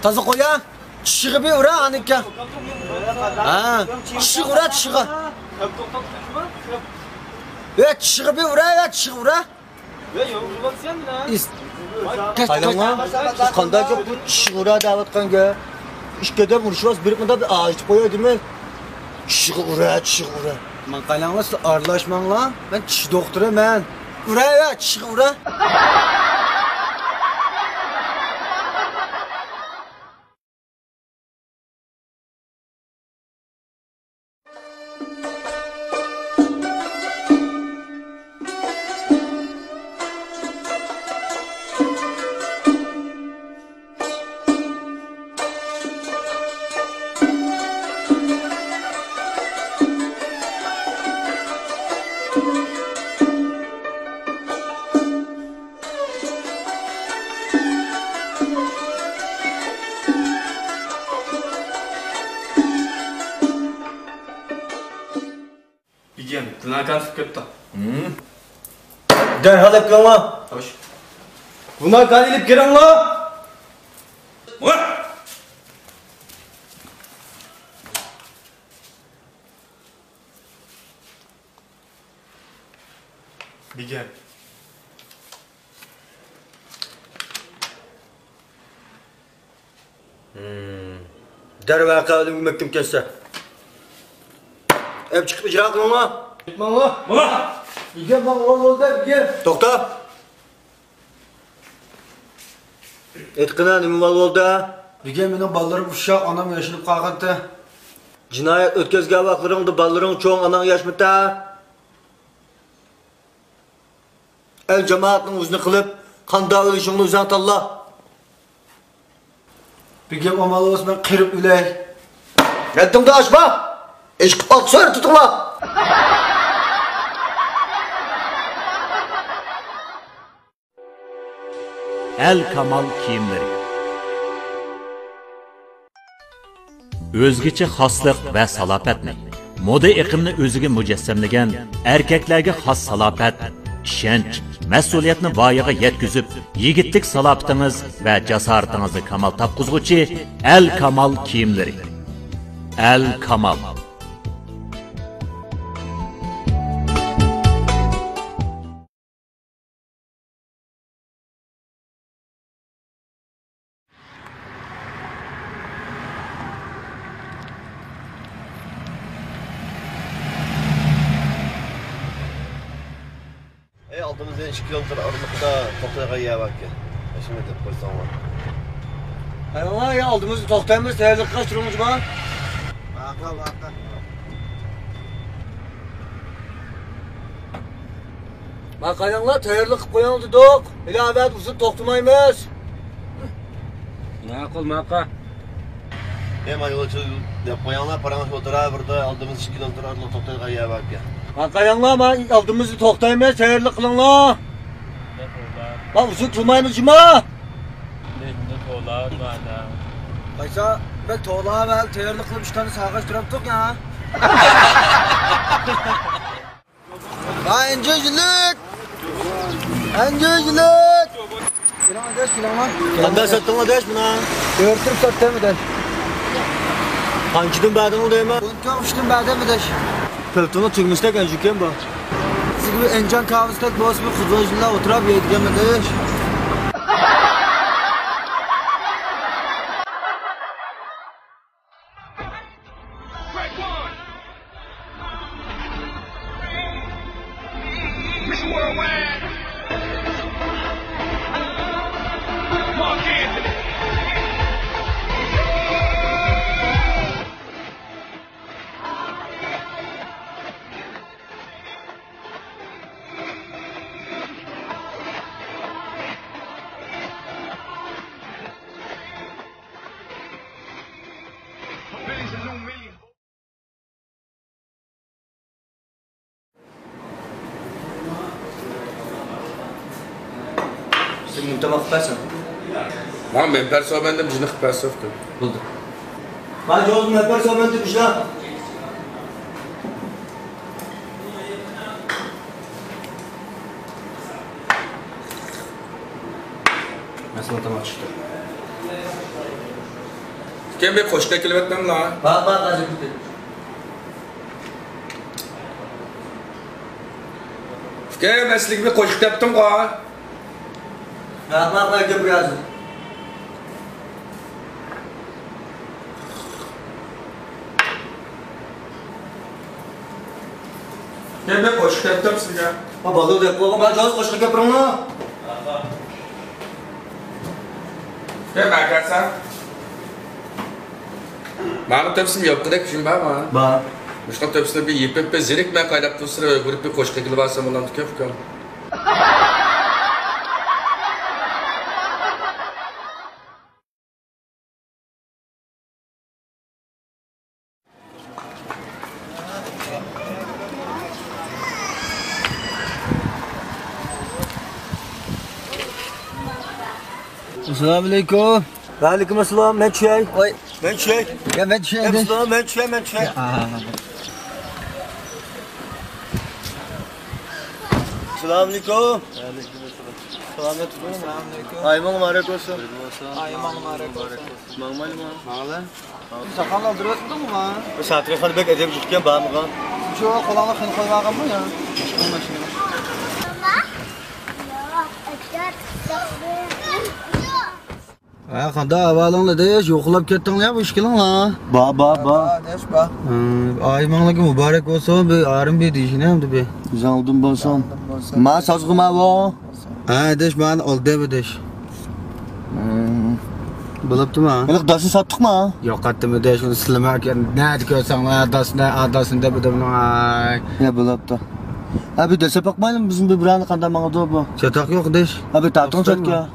Taze koya. Çığı bir ura anike. Ha, çığı ura çığı. Evet, çığı bir ura, evet çığı ura. Kaylama, kanda çok bu çığı ura davet kanka. İşkede vuruşmaz, bir kında bir ağaç koyuyor değil mi? Çığı ura, çığı ura. Man kaylama, arlaşman lan. Ben çığı doktorum ben. Ura, evet çığı ura. Tırnakan sıkıntı. Derhal yapıyorum la. Hoş. Buna kalilip giren la. Bir gel. Derhal kaldım gümektim kesse. Hep çıkıp icra kılın la. Gitmem la. Baba! Gel bak oğul da gel. Doktor. Etkina nimi mal oldu? Bugün benim ballarım uşaq, anam yaşınıp kalkantı. Cinayet ötközge baklarında balların çoğun anan yaşmıda. El cemaatinin uzunu kılıp, kanda ölüşünü uzan talla. Bugün o malı olsun ben kırıp üley. Neddin de açma! Eşk aksör tutukla! El Kamal kiyimleri. Özgüçe xaslık ve salapetni, moda iqimni özüge mücessemlegen, erkeklerge xas salapet, işenç, mesuliyetni voyaga yetkizib, yigitlik salapetiniz ve jasoratingizni kamal topqizguvchi El Kamal kiyimleri. El Kamal. Aldığımızda 2 kilometre aralıkta Toktay'a yiye bak ya. Şimdi de koysam var. Hayvanlar ya aldığımızda Toktay'ımız seyirlik kaç durumuz var? Baka. Bak hayvanlar teyirlik koyan dedik. İlave uzun toktumaymış. Makul maka. Hemen yola çıkıp koyanlar paranı oturar burada aldığımız 2 kilometre aralıkta Toktay'a yiye bak ya. Bak hayvanlar ama aldığımızda Toktay'ımız seyirlik kılın la. Bak uzun tutmaymış mı? Ne tolar bana. Kaysa ben toğlağa ve teyirlik kılıp 3 tane sağaç duraptık ya. Ha encecilik! Encecilik! Kilan adeş kilan lan. Kanda sattın adeş buna. Dörtüm sattım adeş. Kankidin bədin oldu hemen? Buntum uçtum bədin adeş. Peltonu çıkmıştık encüken bu. Siz gibi encan kahvestek boz bir kuzuncular oturup yedirgen adeş. Sen müntema kıparsın. Ben perso bende bijini kıparsın. Buldu. Hadi oğlum yaparsa ben de bir şey. otomat çıktı. Kim bir koşka kelip etmem la. Bak azı bitti. Kim meslik bir koşuk yaptım ko. Bak gel biraz. Kim bir koşuk yaptım sizge. Ma balığı da yapalım. Ben caz koşka yapırım mı? Kim bakarsan. Bana tepsim yok kadar kişim var mı? Bak. Müştan tepsine bir yipip bir zirik ben kaydap tutsun ve grup bir koşka kelip alsam olan tükef kan. Assalamualaikum. Waalaikumsalam. Ben Çey. Oy. Ben Çey. Ya ben Çey. Assalamualaikum. Ben Çey. Assalamualaikum. Assalamualaikum. Ayman mübarek olsun. Ayman mübarek olsun. Mağmal mı? Mağla. Sakallar duruyorsun mu lan? Bu saatine kadar bek edip gitken bağ mı? Çok kulağına kın koymağı mı ya? Kanda havalanla deyiş, yoklap kettin ya bu işkilin la. Ba. Deş ba. Aymanlıki mübarek olsun, bir ağrım bir dişine hem de bir. Güzel oldun bolsun. Ma sazgıma bu. Ha deş ben ol deme deş. Bılıptı mı? Böyle dası sattık mı? Yok attı mı deş, onu silemerken ne diyorsan adasında bir de bunu ay. Ne bulup da. Abi dese bakmayalım bizim bir buranı kandamana da bu. Çatak yok deş. Abi tatın Baksana. çat ya.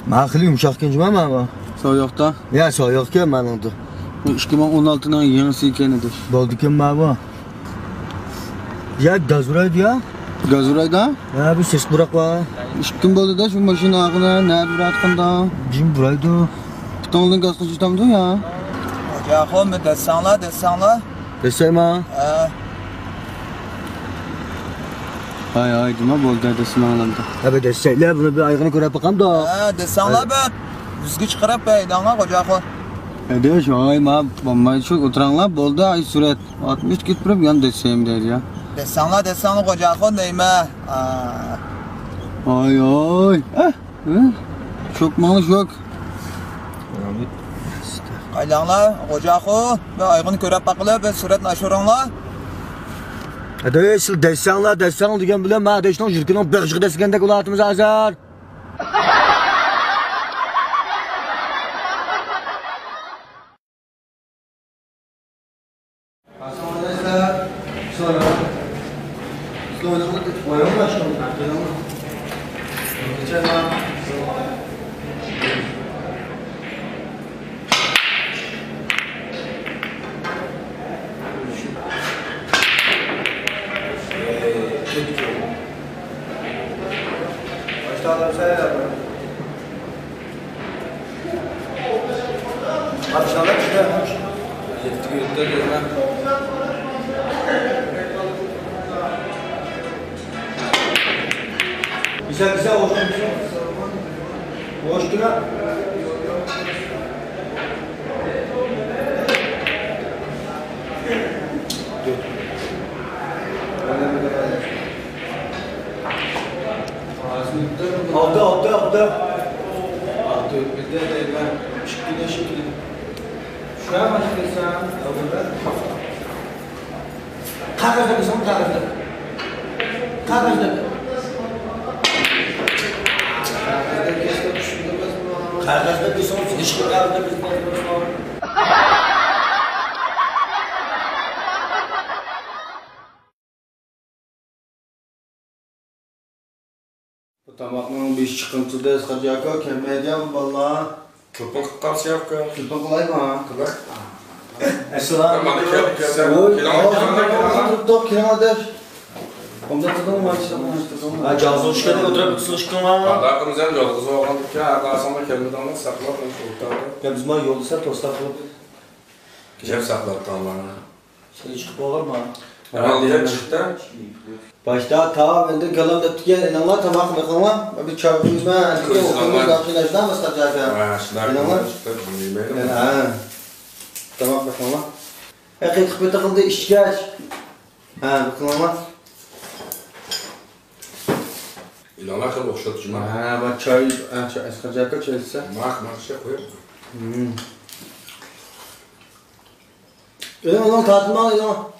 Mahkili yumuşak gençim ama bu. Soğukta. Ya soğuk ki ben oldu. Bu 2016'nın yenisi ikenidir. Doldu kim ben bu? Ya gazuraydı ya. Gazurayda. Ya bir ses bırak var. Kim buldu da şu maşının ağına ne bir atkında. Bizim buraydı. Pitonluğun gazını tutamdı ya. Yahu mu desanla. Desem ha. Hay dima buldu desin ağlamda. Abi deseyle bunu bir ayağını göre bakalım da. Desanla be. Düzgü çıkarıp be idana kocağı. Hadi şu ay ma bomba çok oturanlar buldu ay suret 60 git bırak yan deseyim der ya. Desanla kocağı neyme. Ay. Çok malı çok. Aylanla kocağı ve aygını körep bakılı ve suret naşuranla. Hadi sil desenla diyen bile ma deşnon jirkinon berjik desgende kulatımız azar. Bize hoştu ya. Aldı. Şuraya başlaysan. Kağızda kızım kağızda. Kağızda bir son ilişki kağızda bir son. Tamamının bir çıkıntıda eskacaka kemediye bu valla. Köpün kalsı yok ki. Kötü kolay mı? Kılak. Esselamu Tamam, aleyküm. Oy, Tuttuk kilometre. Komda tutun mu? Ha cansı hoş geldin oturup bir ışkın var. Valla kımızdan yolguzu oğlandık ya. Arkasında kelmeden saklar. Ya bizim var yolda sen tosta kılıp. Cep sakladı Allah'ına. Şey çıkıp olur mu? Hemen diye çıktı. Başta ta ben de kalan da tüken inanlar tabak bakama bir çarpıyız ben diye okumuz da filajdan basacak ya. Ha, şunlar İnanlar. çıktı. Bunu yemeyelim. Ha. Tabak bakama. Hakik bir takıldı işgaç. Ha bakama. İlanlar kadar okşatıcı mı? Ha bak çay eskacaka çelsa. Mak şey koyuyor. Onu tatma al onu.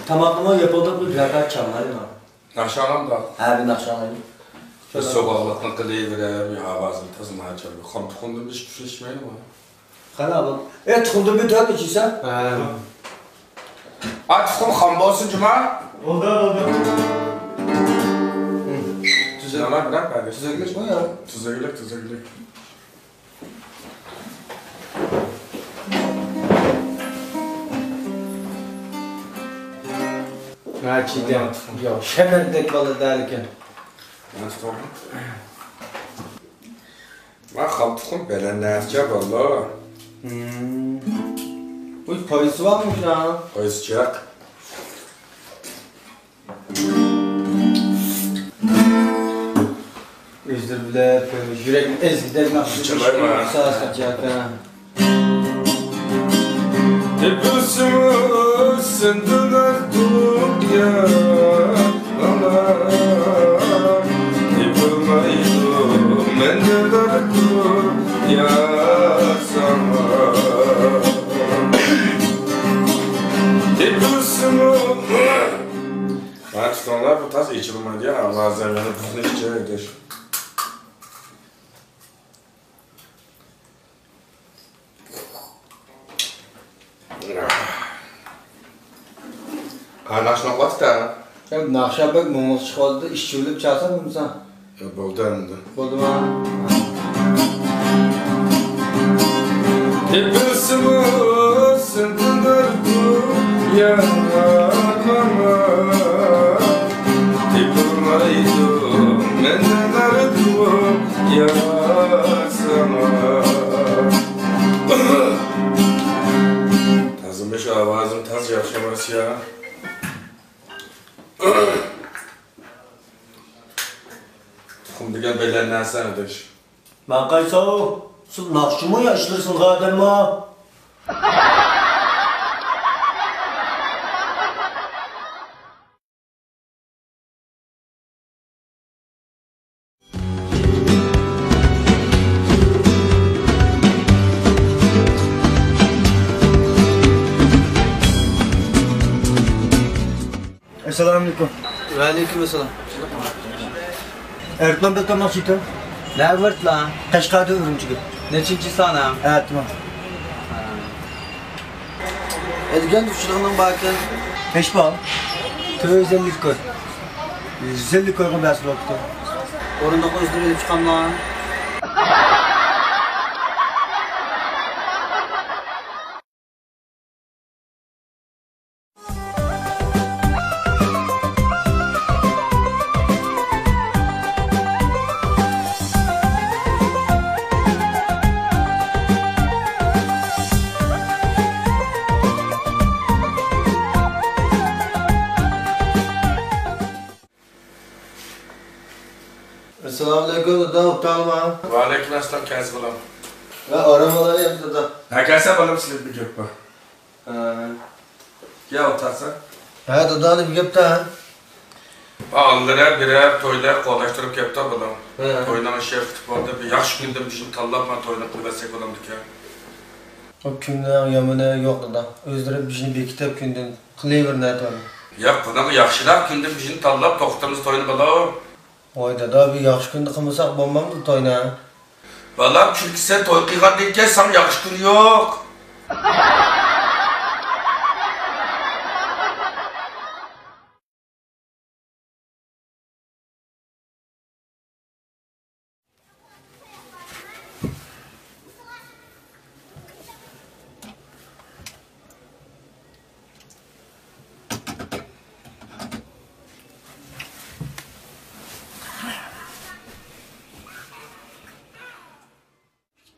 Tamamlama yapıldı bir rakat çamlar mı? Nakşalan da. Her bir nakşanlayı. Biz sokaklatmak kılıyı verir, bir havasını tazını açar. Kam tukundum bir şey içmeyelim mi? Kana bak. Tıkındı bir dört içiysen. Ha. At tukum kam bolsun cuma. Oldu. Tuzaklar bırak kardeş. Tuzaklık mı ya? Tuzaklık. Ha çiğdem. Yok şemerdek balı derken. Ben tutum. Bak kam tukum belen nefçe valla. Bu payısı varmış ya. Koyusacak. Özür bile yürek ezgiler nasıl Çalay mı? Sağ sıcak ha. Hepsimiz senden artık ya. Yıkılmaydım benden artık ya sana. Hepsimiz ben tutanlar bu tarz içilmedi ya. Bazen beni buzun içeceğidir. Kaynaşmak vakti ha. Sen Nakşabek mumuz çıkardı işçi ölüp çalsan mı sen? Ya buldu önünde. Oldu mu? Hepsimiz senden artık yanarmama. Yıkılmaydım benden artık ya sana. Tazım beş avazım taz yaşamaz ya. Tukum degan belen narsadir. Ben kaysa o. Sen nakşı mı yaşlırsın kadın mı? Esselamu aleyküm. Ve aleyküm selam. Öğretmen bekle nasıldı? Ne vart lan? Kaşkay'da Ürümçi'de. Neçinci sana? Evet tamam. Edgen düşürüğünden bakın. Beş bağ. Köy 150 koy. 150 koygun bəs vakti. Orunda kozduru edip çıkan lan. Esselamu aleyküm da utanma. Ve aleyküm assalam kez bulam. Ve aramaları yaptı da. Ha gelse balım silip bir gök bu. Ya otarsan. Ha da bir gep ta. Birer toylar qolaştırıp kepta bulam. He. Toydan şey kutub oldu. Bir yaxşı gündüm bizim tallab ben toyunu qilbasak bulamdık ya. O künden yamına yoktu da. Özleri bir bekitip künden. Kılayver ne tabi. Ya bunaqa yaxshilar gündüm bizim tallab to'xtamiz toyini bulam. Oyda da bir yaxşı günde kılmasak bombam da toyna. Balam çünkü sen toy qilgan deyken sam yaxshi kun yo'q.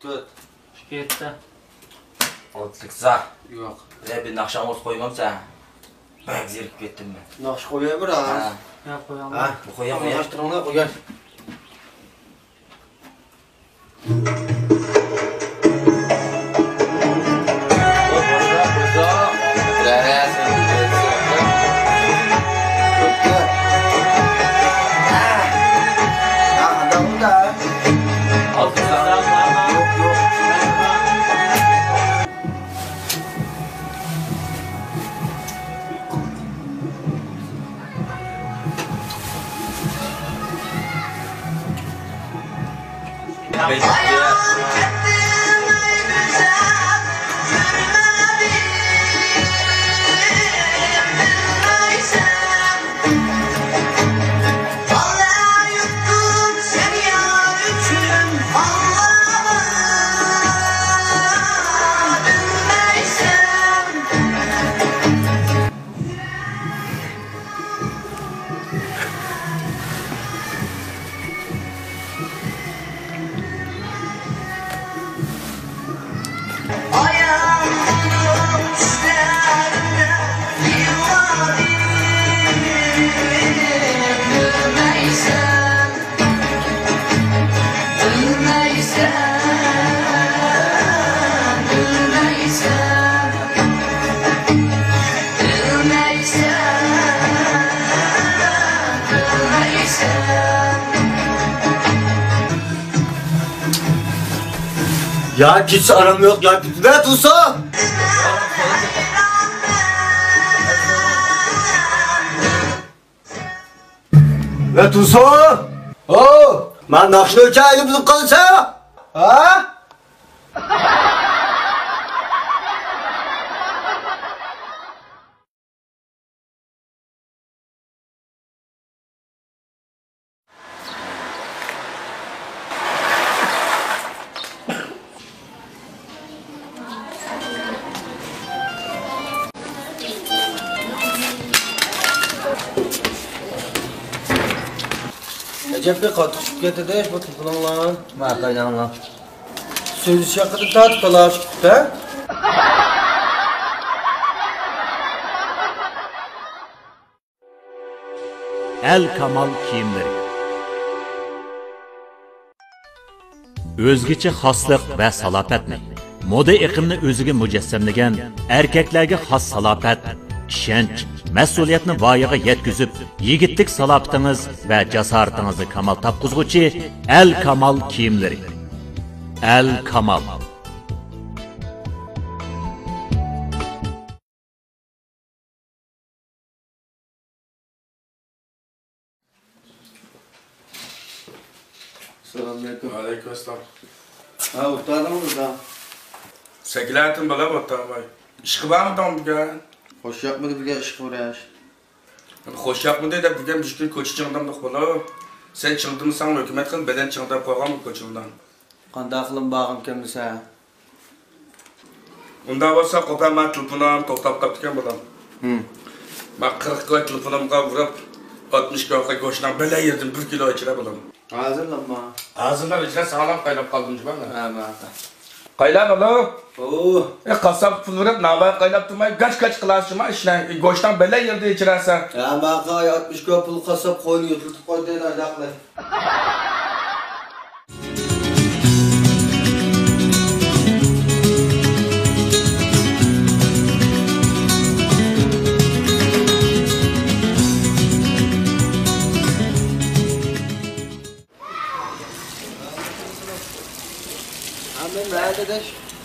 Tut. Ketdi. Otliksa. Yo'q. Bir nakşan olsa koymamsa. Bak zirip kettim ben. Naqsh qo'yay biraz. Ya qo'yaman. Ha, Bu koyam ya. Yashtiringlar, qo'ygan. Ya gitse aram yok ya. Ve Tusa! Ve Tusa! Oh! Ben nakşını ölçeğiyle bulup kalırsa! Ha? Cepke qattiq tushib ketdi, bu tilpininglar. Ma qaynanglar. So'zi haqida tatqilar chiqdi. El Kamal kiyimleri. Özgüçe xosliq va salopatni, moda iqimni o'ziga mujassamlagan erkaklarga xos salopat, ishonch, mas'uliyatni voyaga yetkazib, yigitlik salobatingiz va jasoratingizni kamal topqizguvchi El Kamal kiyimleri. El Kamal. Selamünaleyküm. Aleykümselam. Ha, o'tardingmi burada? Sekilatim bala botamay. İşki var mı tam bugün? Xo'sh yoqmadi bizga ish qilamiz. Hoş yapmadı da bugün düşkün koçu çıngdan bana. Sen çıngdın sen hükümet kıl beden çıngdan koygan mı koçundan? Qanday qilib bag'im kelmasa? Unda olsa kopaman telefonum to'xtab qolgan bolam. Ben 40 ga telefonumga urib 60 ga go'shtdan bela yedim 1 kilo ichira bolam. Hozirlanma. Ağzımdan içine sağlam qaynab qoldim ben. Ha, ma'qul. Qaylab alo. Oo, Qasab pul verib navbat qaynab turmay gash qilasizmi ishlang go'shtdan bela yerda ichirasan. ya ma'qul 60 ga pul qasab qo'yni yutib qo'ydi ajaqlar. Amin nerede?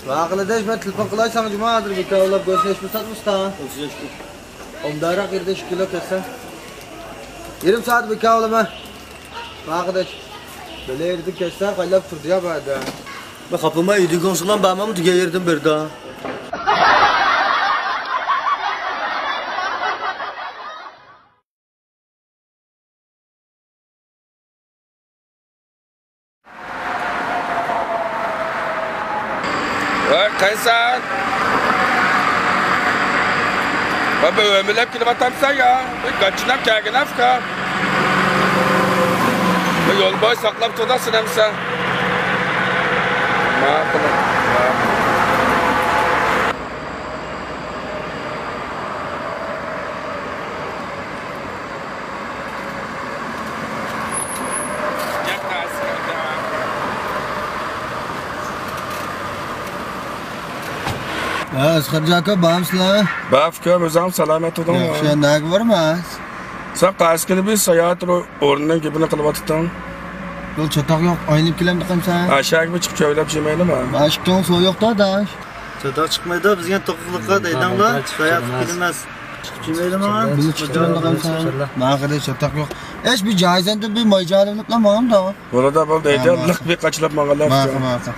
Ma'qul ben telefon qilaysam jumadir bir kavlab görüşmüşsek mustan. Görüşmüştük. Omdara girdi 2 kilo kessa. 20 saat bir kavlama. Ma'qul. Böyle yerdi kessa qaylab turdi ya ba'da. Ben kapıma yedi konsulan bağmamı tüge yerdim bir daha. Kaysan. Baba ömürlep kilometre ya. Kaçınam kâgin afka. Yol boy saklap tutasın emsa. Asqar aka, bağımsızlar. Bafka, özüm selamet olun. Yaxşı, nagi varmaz? Sen qaysi kuni bir sayohat o'rnidan gibini qilib otibding? Yo'l chatoq yo'q, oynib kelamdi qamsan. Ashak bir chiqib choylab jemaydimi? Mashqdan so'y yo'qda dash. Chatoq chiqmaydi, bizga to'qqiqlikqa deydinglar. Soyat qilmas. Chiqib jemaydimi? Bizni chiqtiradi qamsan. Maqada chatoq yo'q. Eş bir jaizende bir maycalimlik lan mağam da. Bo'ladi, bo'ldi. Aytdi, liq bir qachlab maqallar. Maqa.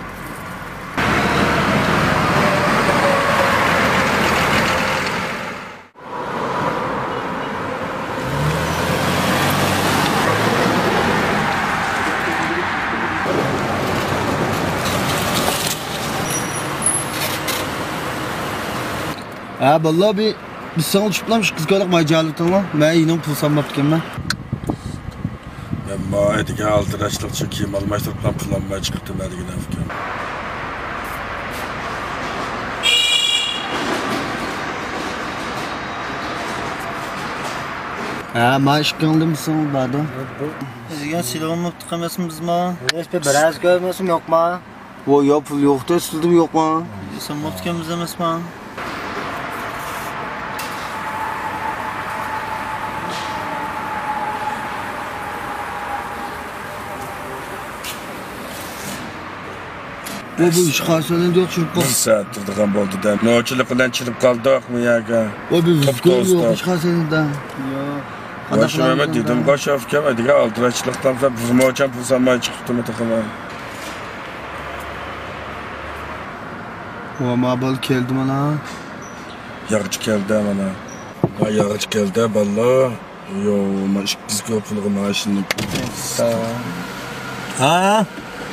Ha vallahi biz sana uçuplamış kız kalak macalı tamam. Ben yine pul sanmaptım ben. Amma aytgan aldirashlik shu kiyim almashtirib bilan pul olmay chiqibdi degan fikr. Ha maaş kaldım sana barda. Sizga silahımı tıkamasınızmı? Hiçbir biraz görmüyorsun yok mu? O ya pul yoktu, sildim yok mu? Sen mutkamız emasmi? Bu iş xasanında yok çırp Bir saat turdigan bo'ldi-da. Nochilik bilan chirib qoldikmi yoki? O bir vizgor yok iş xasanında. Yo. Boshimga dedim, boshov kam degan aldirashlikdan sonra buzmocham pul olmay chiqibdi taxaman. O mabal keldi mana. Yağıcı keldi mana. Ha yağıcı keldi balla. Yo, men 200 pulga maaşını. Ha?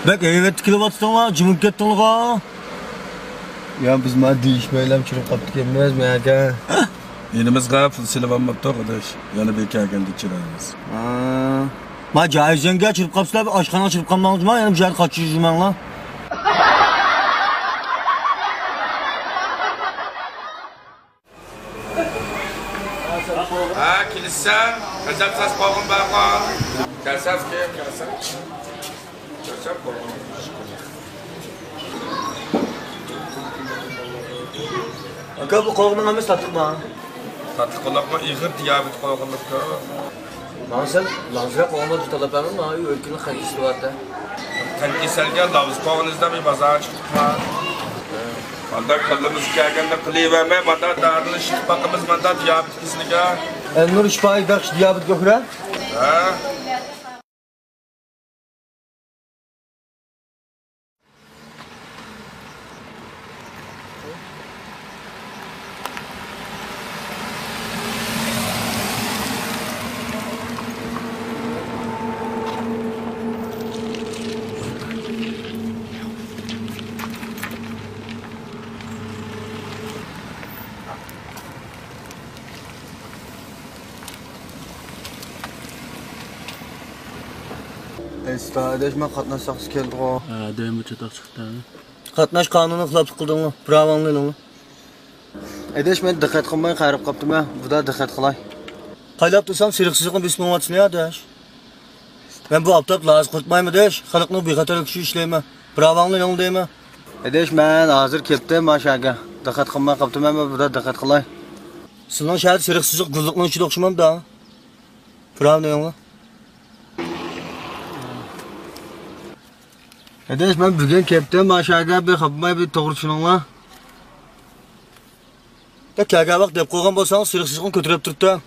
Bak evet kilovattan var, cimik kettin ha. Ya biz ma değişmeyelim çırp kaptık emez mi ya? Yenimiz pul silib olmabdi arkadaş. Yana bekarganda chiramiz. Ha. Ma jaizden gel çırp kapsılar bir aşkana çırp kalmamız mı? Yani bir şeyler kaçırıcı ben lan. Ha, kilise. Kazap sas qoğun baqa. Kasaf ki, kasaf. Kasaf qoğun. Aka bu qoğunun ama sattık mı? Tatlı qolaqma ig'ir diyabet qo'yganlikka. Mansel, lanzra qo'ğunda tutalapamın mı? Ülkenin xankisi vardı. Tan kesalga lavuz qo'g'inizda bir bozor chiqibdi. Manda qilimiz kelganda qilavermay, manda darini shifaqimiz manda diyabet kesiliga. Nur şifayı bakış diyabet göküre. Ha? Estağdeş ben katnaşsaqsız keldi o. Ha, deyim bu çatak çıktı. Katnaş kanunu xilaplık kıldın mı? Pravanlıyla mı? Edeş ben dikkat qilmay qarib qaptım ha. Bu da dikkat qilay. Qaylap tursam siriqsizliqin bismomatını ya deş. Ben bu aptap lazı kurtmayma deş. Xalqni bexatar kishi ishlayman. Pravanlıyla deymi? Edeş ben hazır keldim maşaga. Dikkat qilmay qaptım ama bu da dikkat qilay. Sizin şahit siriqsizlik gulluqning ichida o'xshamam da. Pravniyla. Edeş ben bugün keldim maşaga bir qapmay bir to'g'ri tushuninglar. Da kaga vaqt deb qo'ygan bo'lsangiz siriqsizlikni ko'tarib turibdi.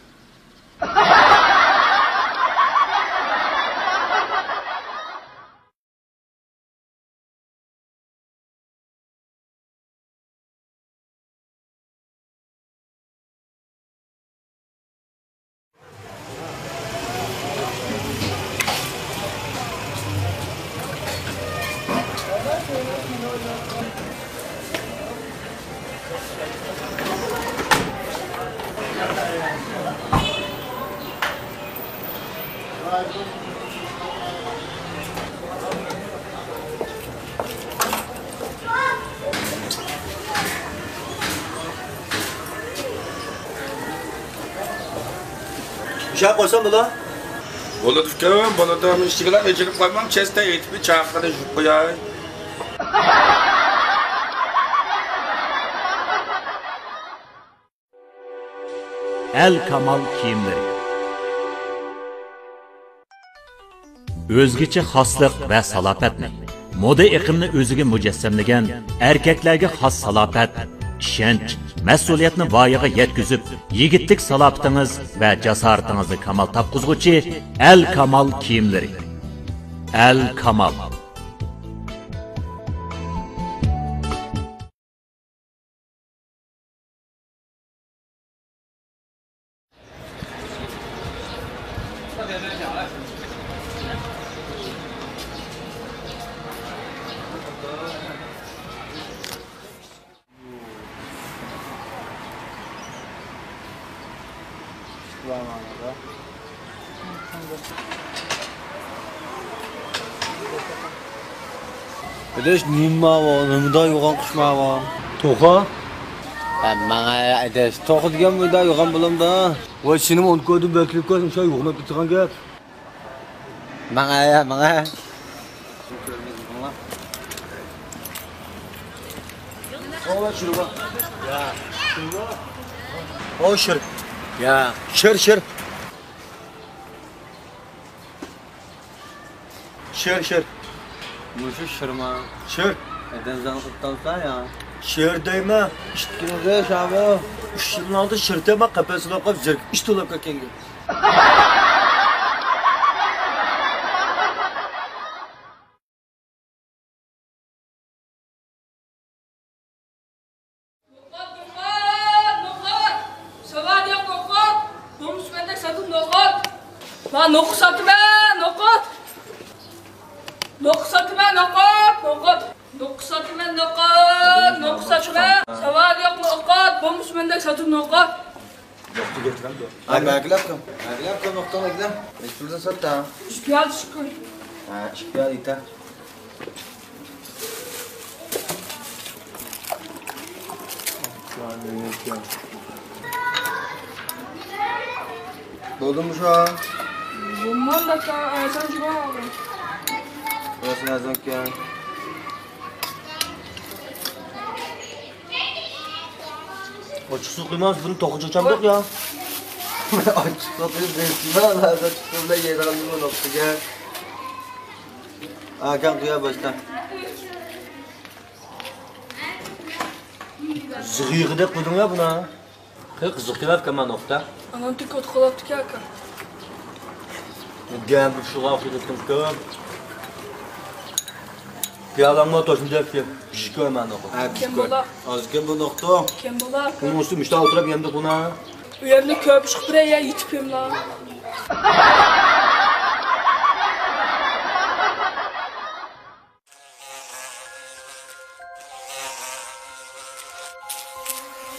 şey koysam mı lan? Bo'ladi fikrim, bo'ladi. Men ishchilar ejirib qo'ymam, chesta yetib chaqirib yurib qo'yay. El Kamal kiyimleri. Özgüçe xoslik va salopatni, moda iqimni o'ziga mujassamlagan erkaklarga xos salopat, ishonch, mas'uliyatni voyaga yetkazib, yigitlik salopatingiz va jasoratingizni kamal topqizguvchi El Kamal kiyimleri. El Kamal. Edeş nima var, nimada yo'g'on qushma var. To'xa. Mana edeş to'xa degan muyda yo'g'on bo'lamda. Voy sening o'n ko'dim beklib ko'zim shu yo'qlab turgan gap. Mana. Ola şunu bak. Ya. O şır. Ya. Şır. Şır. Muşu şırma. Şır. Eden zanıqıptansa ya. Şır deyme. İştkinize şabı. Şırın aldı şır deme kafesine koyup zırk. İşte olap kakengi. Noqut satma, noqut. Noqut satma, noqut. Noqut satma, noqut satma. Savat yo'q noqut. Bo'lmuş menda sotib noqut. Yo'qni getiram da. Ay maglab kim noqtan ekan. Ishpulda satda. Ishpiyal shukr. Ha, ishpiyal ita. Doldurmuş ha. Bundan da sen cuma aldın. Burası nereden ki ya? Açık su kıymaz bunu tokucacağım yok ya. Açık kapıyı besime Allah'a açık kapıyla yedir alımı nokta gel. Hakan kıya başla. Zıgıyı da koydun ya buna. Kızık kılar kama nokta. Anan tikot qolibdi kaka. Gel bir şu lafı dedim kım. Piyalamla toşun dep ki. Pişik koyman oku. Kim bo'lar? Azken bu nokta. Kim bo'lar? Bunun üstü müşte oturup yendi buna. U yerni ko'p chiqib biraya yetib kellar.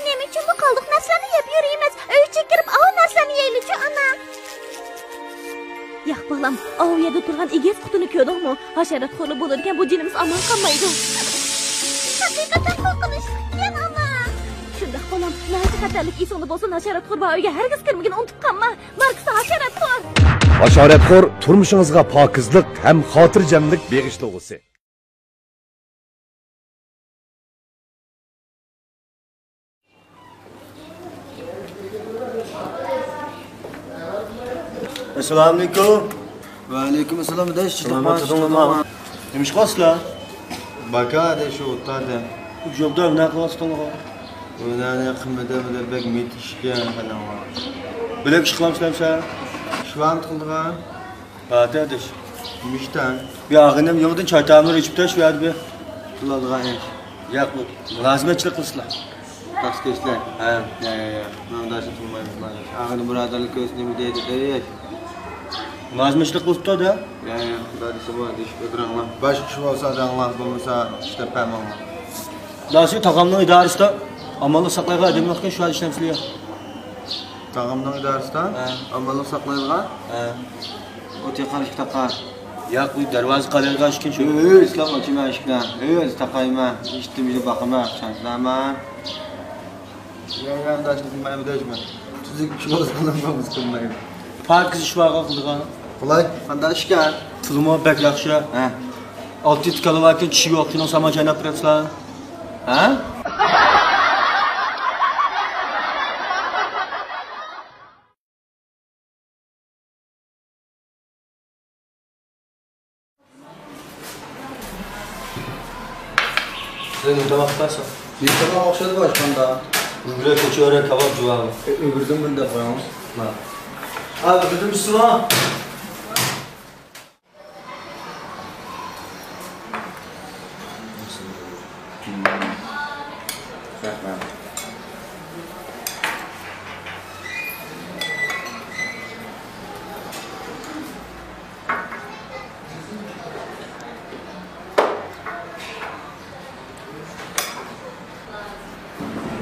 Nima uchun bu qoldiq narsalarni yeb yurimiz? Uyga kirib ov narsalarni yeylik-chi, ana. Yo'q bolam, ov yerda turgan egiz qutini ko'rdingmi? Hasharotxona bo'ladigan bu jinimiz amal qilmaydi. Haqiqatan qo'rqinchli, ana. Shundoq bolam, naychi xatarlik esingda bo'lsin, hasharotxo'r va uyga hargiz kirmagan unutib qolma. Marksa hasharotxo'r. Hasharotxo'r turmushingizga pokizlik ham xotirjamlik beg'ishlug'isi. Assalamu alaikum. Ve aleyküm selam edeş. Tamam. Demiş kasla. Baka de şu otada. Jobda ne kılastın o? Öyle kımmede bek mitişken falan var. Bilek çıklamsın sen. Şu an kıldığa. Hadi hadi. Müşten. Bir ağınım yoldan çay tamir içip taş verdi bir. Kıladığa eş. Yak bu. Lazmetçilik kılsınlar. Taskeşler. He. Ya. Ben de tutulmayız lan. Ağını buradarlık göğsüne mi değdi değil. Lazmetçilik kılıp da. Ya. Daha dişi var diş ödürenler. Başka şu olsa da Allah bulmasa işte pemem var. Daha takamlığın idaresi amalı saklayığa edemezken şu an işlemsiliyor. Tağımdan idaristan. Amalı saklayılgan. He. O tekrar işte takar. Yak bu dervazı kalırga aşkın şu. İslam açıma aşkına. Takayma. İşte bir bakıma. Şanslama. Ya da çıkmayı da çıkma. Tüzük bir şey olsa kılmamız kılmayı. Park iş var qilgan. Qulay, qanday ishkan? Pulmo bak yaxshi. Ha. 6 kilo varken kishi yo'q, shuni sama janab turasizlar. Ha? Sen nima vaqtdasan? Bizga o'xshadi boshqanda. O'g'ri ko'chora kabob juvami. O'girdim bunda qo'yamiz. Ha, o'girdim suva.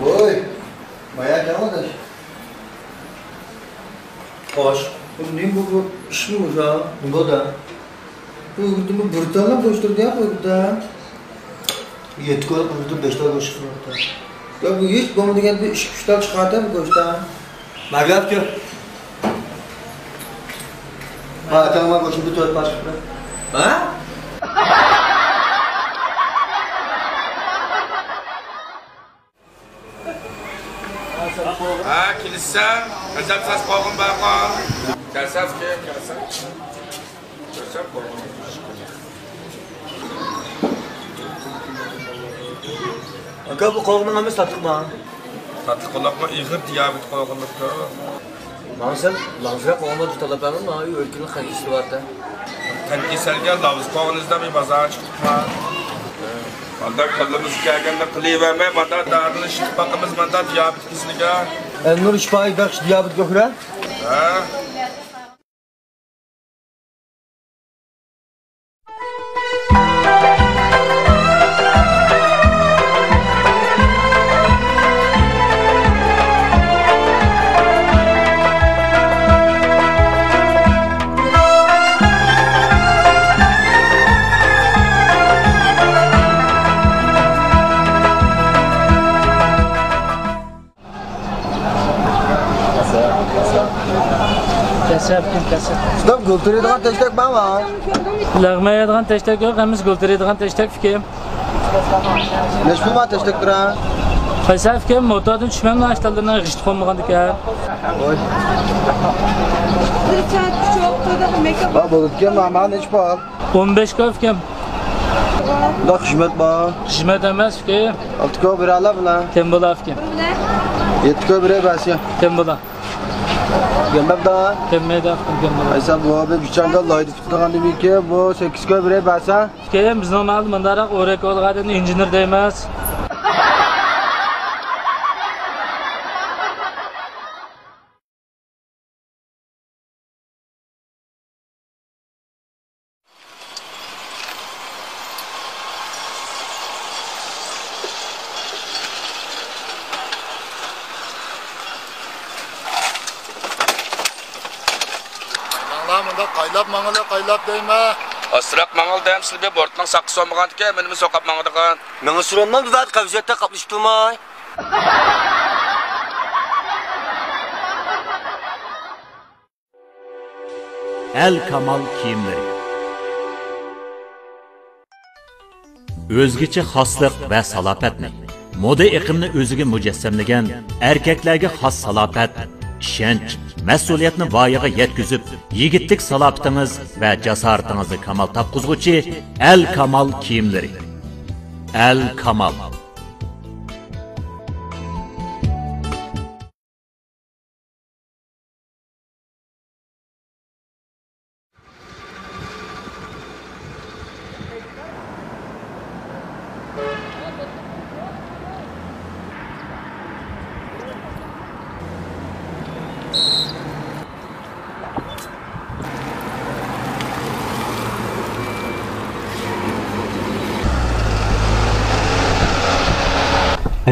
Oy. Bayağı gelmedi. Xo'sh. Nima bu ishmi o'sha? Nima da? Bu o'girdim birtalab qo'shtirdi ya qo'yibdi. 7 kilo qo'ydim, 5 ta qo'shibdi. Ya bu hech bo'lmagan bir ish kuchlar chiqadi bu go'shtdan. Magabki. Ha, tamam qo'shibdi 4 parcha. Ha? Ha, kelishsan. Gazab sas qo'g'in baqon. Kasab ke, kasab. Kasab qo'g'in. Aka bu qo'g'ini nima satibmi? Tatlıqlaqma ig'ir diyabet qo'g'inlikda. Mansab, lang'zira qo'g'ini talabaman, ma o'lkini qanchisi borda. Tankisalga lavz qo'g'inizda bir bozor chiqibdi. Manda qilimiz kelganda qilavermay, manda darini shifaqimiz manda diyabet kisliga. Nur ishpay baxsh diyabet go'ra. Ha. Kasab. Stop gultiradigan tashtak bormi? Lag'mayadigan tashtak yo'q, hamiz gultiradigan tashtak fikrim. Necha pul tashtak turar? Qaysi fikrim motordan tushmamni ashtallardan g'isht qo'ymagan ekan. Voy. Ba bo'lgan mana necha pul? 15 ko fikrim. Da xizmat bor. Xizmat emas fikrim. 6 ko berala bilan. Kim bo'lar fikrim? 7 ko beray basi. Kim bo'lar? Gelmebda. Kelmaydi fikrim bo'lar. Aysa bu abi bichanga loyda tutgan demiki bu 8 ko beray basi. Fikrim biz normal bundaroq o'rak olgandan injener deymiz. Manda qaylab deymi? Asraq mangıl deyim sizbe bortdan saqqı solmagan ekan, menimi soqab mangıdıgan. Menga surandan bu vaqt qavziyatda qatnashibdimi? El Kamal kiyimleri. O'zgacha xoslik va salopatni, moda iqimini o'ziga mujassamlagan erkaklarga xos salopat, ishonch, mas'uliyatni voyaga yetkazib, yigitlik salobatingiz va jasoratingizni kamal topqizguvchi El Kamal kiyimleri. El Kamal.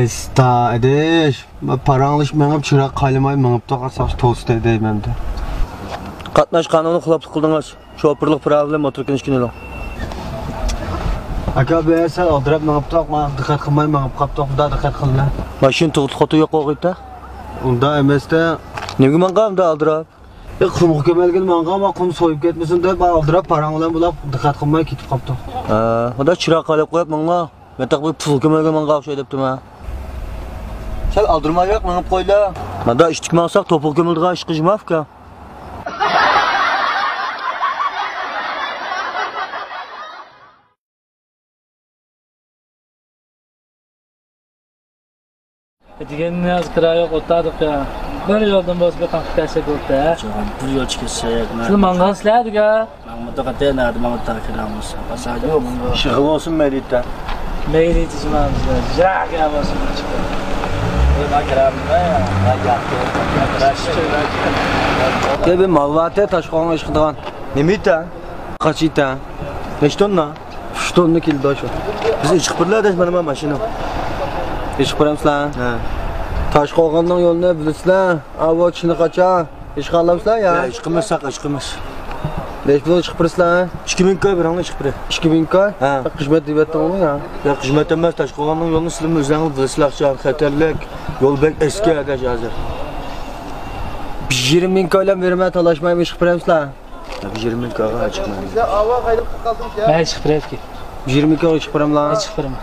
Esta ediş. Paranglish mengib chiroq qaylamay mengibdi qasash to'st deymanda. Qatnash qonuni xiloflik qildingiz. Shoferlik problem motor kinishkini. Aka bersa aldirab mengibdi, men diqqat qilmay mengib qapti, xudo diqqat qilinglar. Mashin to'g'ri xotu yo'q o'g'itda. Unda emasda nega men qamda aldirab? Qumga kelgan menga ama qum soyib ketmesin deb aldırab parang bilan bulab diqqat qilmay ketib qopdi. Xudo chiroq qilib qo'yib menga. Metak bu pul kelmagan menga o'xshay debdimi? Sen aldırmayaq menga qo'yla. Menda ishtik maqsaq to'piq ko'mildigan ish qilmavka. Deganni az kiraga o'tadi ya. Bir yo'ldan boshqa qancha kasha bo'ldi. Bir yo'l chiqsak, Siz mangan sizlarga. men mutaqaddin nardi men ta'kidlamiz. Asali yo'q bunga. Shig'il olsun Melita. Meyli tizimimizda jaga bo'lsin chiqdi. Tabi malvate taşqoğan iş qilgan. Nima etan? Qancha etan? Nechta tonna? 3 tonna keldi shu. Biz ish qilib mana mashina. Ish qilamsizlar? Ha. Taşqoğanning yo'lini bilasizlar. Avval chini qacha? Ish qilamsizlar ya? Ya ish qilmasak ish qilmiz. Nech pul ish qilibsizlar? 2000 koy birangni ish qilib. 2000 koy? Ha. Xizmat deyaptimi ya? Ya xizmat emas, Toshqo'rg'onning yo'lini sizlar o'zlaringiz bilasizlar, xatarlik, yo'l bek eski agash hozir. 20 ming koylar bermay talashmaymi ish qilamsizlar? 20 ming koyga chiqmaydi. Avval qaytib qoldim ya. Men chiqib berayki. 20 koy ish qilamlar. Chiqib beraman.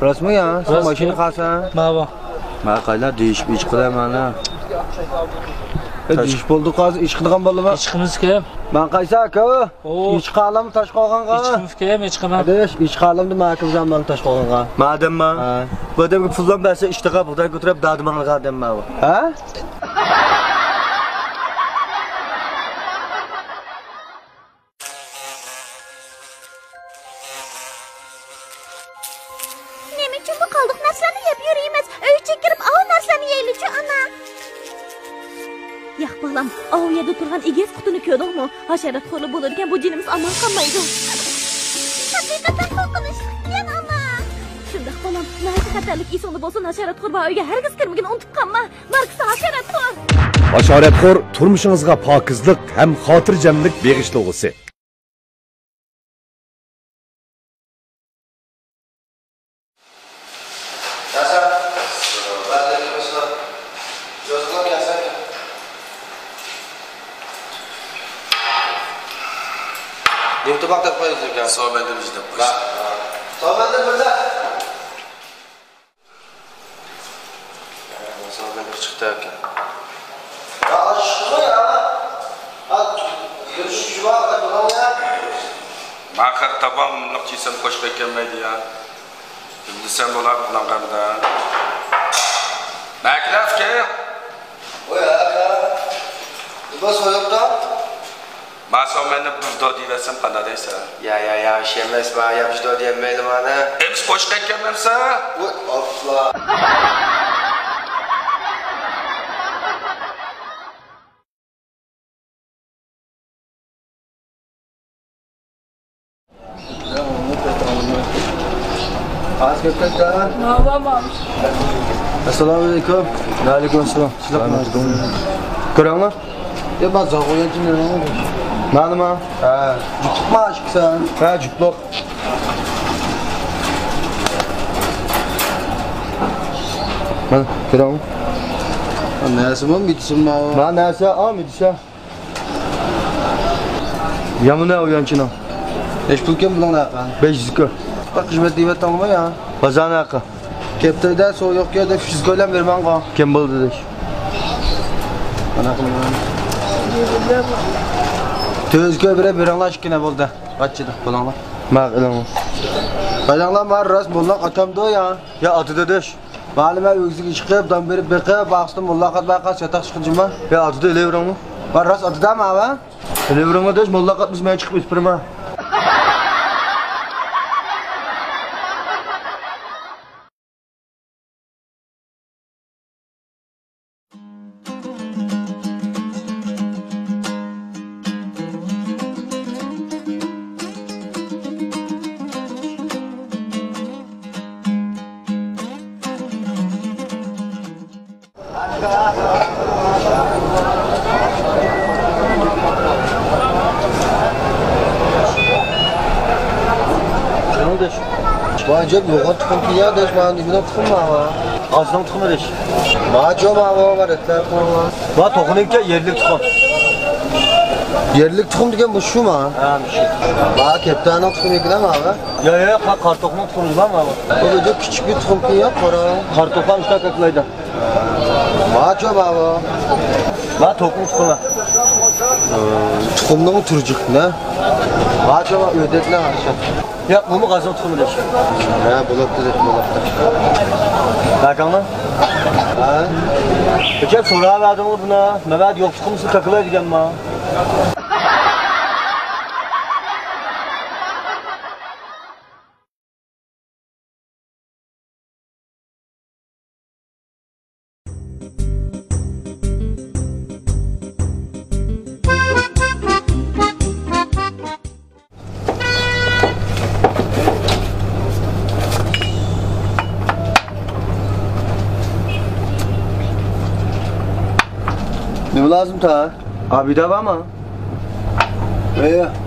Rasmi ya? Sen mashina qilsan? Ma'vo. Men qaylar deyishib ish qilaman. Ish bo'ldi hozir ish qilgan bo'laman. Chiqimiz kim? Men qaysa aka? Ish qalam Toshqo'rg'onga. Chiqimiz kim? Chiqaman. Adesh ish qalamni mahkum zaman Toshqo'rg'onga. Madamma. Bu odamga puldan bersa ishtaqa buxday ko'tarib dadimangga demma bu. Ha? Nima uchun bu qoldiq narsalarni yeb yurimiz? Uyga kirib av narsalarni yeylik-chi, ana. Yo'q balam, oviyada turgan egiz qutini ko'rdingmi? Hasharatxo'rli bo'ladigan bu jinimiz amal qilmaydi. Haqiqatan qo'rqinchli ekan, ana. Shundoq balam, nahayat xatarlik esingda bo'lsin, hasharatxo'r va uyga hargiz kirmagin, unutib qolma. Marksa hasharatxo'r. Hasharatxo'r turmushingizga pokizlik ham xotirjamlik beg'ishlovchisi. Yurtda baqtab qo'yasiz ekan. Hisobanda bizda qo'ysa. Hisobanda burada. Hisobanda chiqdi ekan. Ya aşkım ya. Yürüyüş var falan ya. Mahir tabam naqchisam qo'shib kelmaydi ya. Endi sen bo'lib qilanganda. Makrafka. Oy aka. Bu soyuqda. Masomani buzdo deyapsan qanday deysan? Ya shemes ma yapışdo deymaydi mana. Ems qo'shib kelganmisa? Voy Allah. Az köpekler. Ma'vo. Assalomu alaykum. Va alaykum assalom. Ko'rangmi? Ya ben zago'yanchi nima? Manimi? Ha, juqma chiqsan. Ha, juqloq. Mana, ko'rangmi? Nasimi bitsinmi? Mana narsa, bitsa. Yamuna o'yanchina. Besh pul kim bilan aqan? 500 ko. Bak xizmat deyaptimi ya? Bazani aqa. Keptirda so'yoqga deb 100 ko'lam bermanqa. Kim bo'ldi desh? Mana qilaman. Tözgö bir aşkına buldu. Kaççıdı bulanlar. Mağılama. Bayanlar var rast bullak atamdı ya. Ya adı dedeş. Malime yüksek çıkıp dan berip bekip baksın mullak at bakas yatak çıkıncı mı? Ya adı da elevran mı? Var rast adı da mı abi? Elevran mı deş mullak at bizmeye çıkıp üspürme. Bence yoğurt tıkıntı ya deş bana dibine tıkınma ama. Ağzından tıkma deş. Bana çok ama var etler konular. Va to'qiningga yerlik tıkın. Yerlik tuxum degan bu şu mu? Ha, bir şey. Bak keptanın tuxumu ekilem abi. Ya, kartokun tuxumu var mı abi? O böyle küçük bir tuxum ki ya, kara. Kartokun işte kaklaydı. Bak çöp abi. Bak tokun tuxumu. Tuxumdan turcuk ne? Bak çöp ödetler aşağı. Ya, bu mu kazan tuxumu deş? Ha, bulaptı dedim bulaptı. Bakın lan. Ha? Peki sonra verdim buna. Mehmet yok tuxumusu kaklaydı diyen ma. Ne lazım ta? Abi de var mı?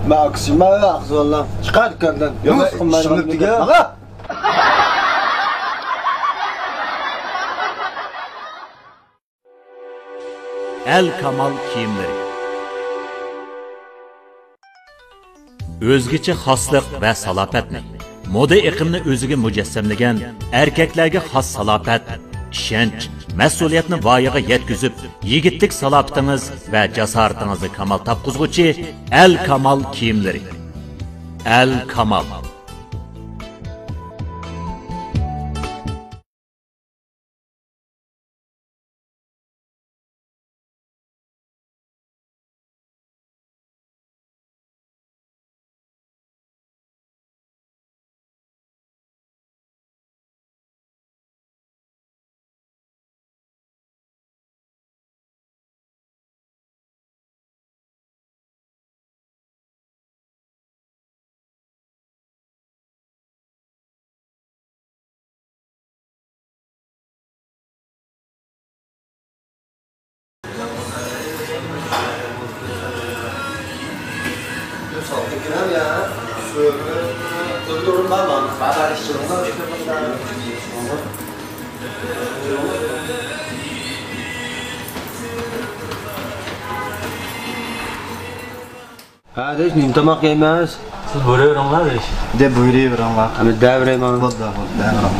Ben aksım var ya aksı valla. Çıkar dükkandan. Şimdi dige. Aga! El Kamal kiyimleri. Özgüçe xoslik va salopatni, moda iqimni o'ziga mujassamlagan erkaklarga xos salopat, ishonch, mas'uliyatni voyaga yetkazib, yigitlik salobatingiz va jasoratingizni kamal topqizguvchi El Kamal kiyimleri. El Kamal. Gidelim ya. Durdurum var mı? Haber işçiliğinden Ha deş, nim tamak yemez. Siz buyuruyorsun lan deş. De buyuruyorum bak. Hani devreyim abi.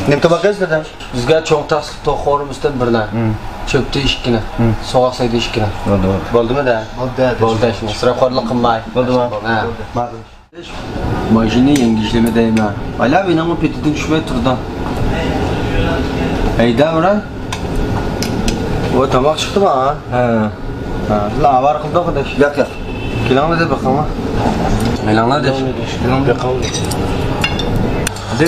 Nim tamak yemez dedim. Bizga çoğun taslik to'xorimizdan birna. Cho'pda ishkina. So'g'aq sayda ishkina. Bo'ldimi da? Bo'ldi shuni. Siraxo'rlik qilmay. Bo'ldimi? Ha. Mashina yangi ishlama deyman. Ala menam petidan tushmay turdim. Hayda bura. O tomoq chiqdimi ha? Ha. La avar qildi xudosh. Yo'q. Kelinglar deb baqama. Elanglar desh. Elanglar qol. De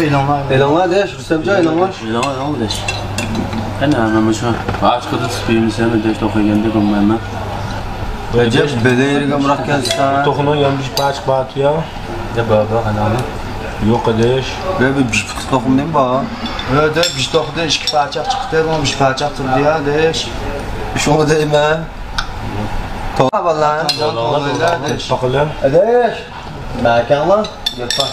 elanglar desh. Rustamjon elanglar. Elanglar desh. Ana mana shu ochqida spiyimsani desh to'qiganda bo'lmayman. Recep belirga murakkazsa. To'qni ham bir paç batıyor. Ya baba ana. Yo'q desh. Böyle bir piştik tohum değil mi baba? Evet, bir tohumdan iki parça çıktı, ama bir parça turdu ya, deş. Şunu değil mi? Tohum vallahi. Bakalım. Edeş. Berkan lan. Yapma.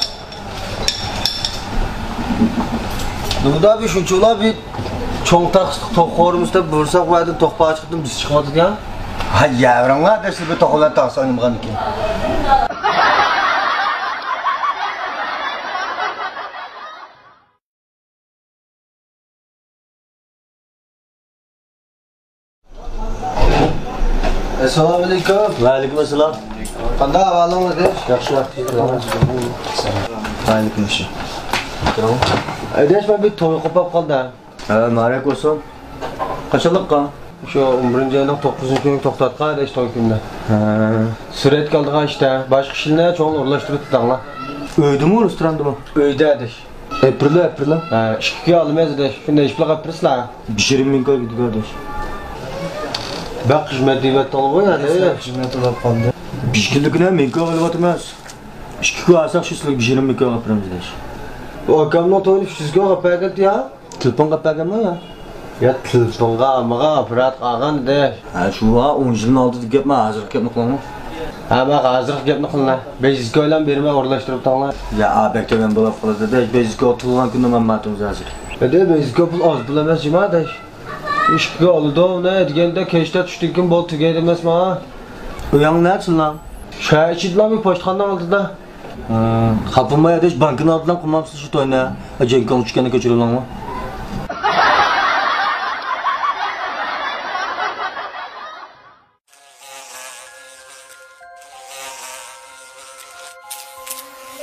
Bu da bir şunçular bir çoğuntak tohumumuzda bursak vardı tohpa çıktım biz çıkmadık ya. Ha yavrum var da siz bir tohumlar taksa oynamagan ki. Esselamu aleyküm. Ve aleykümselam. Qanday ahvolingiz desh? Yaxshi. Aleykümselam. Edesh ben bir to'y qopab qoldi. Ha, muborak bo'lsin. Qachonliqqa? Shu 11 oyning 9 kuni to'xtatgan edesh to'y kunida. Ha. Surat qildigan ishda boshqa ishlarni cho'ng o'rlashtirib tutdinglar. Uydimi, restorandimi? Uyda edesh. April. Ha, ishga olmaysiz edesh. Shunday ish qilib tursizlar. 20 ming koy gidiyor desh. Bak xizmat deyapti qo'y hali. Hizmet olab qoldi. 5 kunlikni men koy qilib o'tirmas. 2 kun alsak shu sizlarga 20 ming koy qilib desh. O akamning to'yini 300 ga qilib ya. Telefon qilib berganmi ya? Ya telefonga amaga apparat qilgan edesh. Ha, shu va 10 yilning oldida gapmi, hozir gapni qilaman. Ha, bak hozir gapni qilinglar. 500 ga bilan bermay o'rlashtirib tanglar. Ya, abakda men bo'lib qoladi desh. 500 ga tug'ilgan kunda men matimiz hozir. Ede 500 ga pul oz pul emas jima desh. İşkiga oldu ne deganda kechda tushdikin bol tugaydi emasmi? Uyang nechun lan? Şaya içidiler mi poştxanadan aldıda? Kapılma ya da hiç bankın altından kullanmışsın şu toyuna. Cenk uçkanı kaçırıyorlar mı?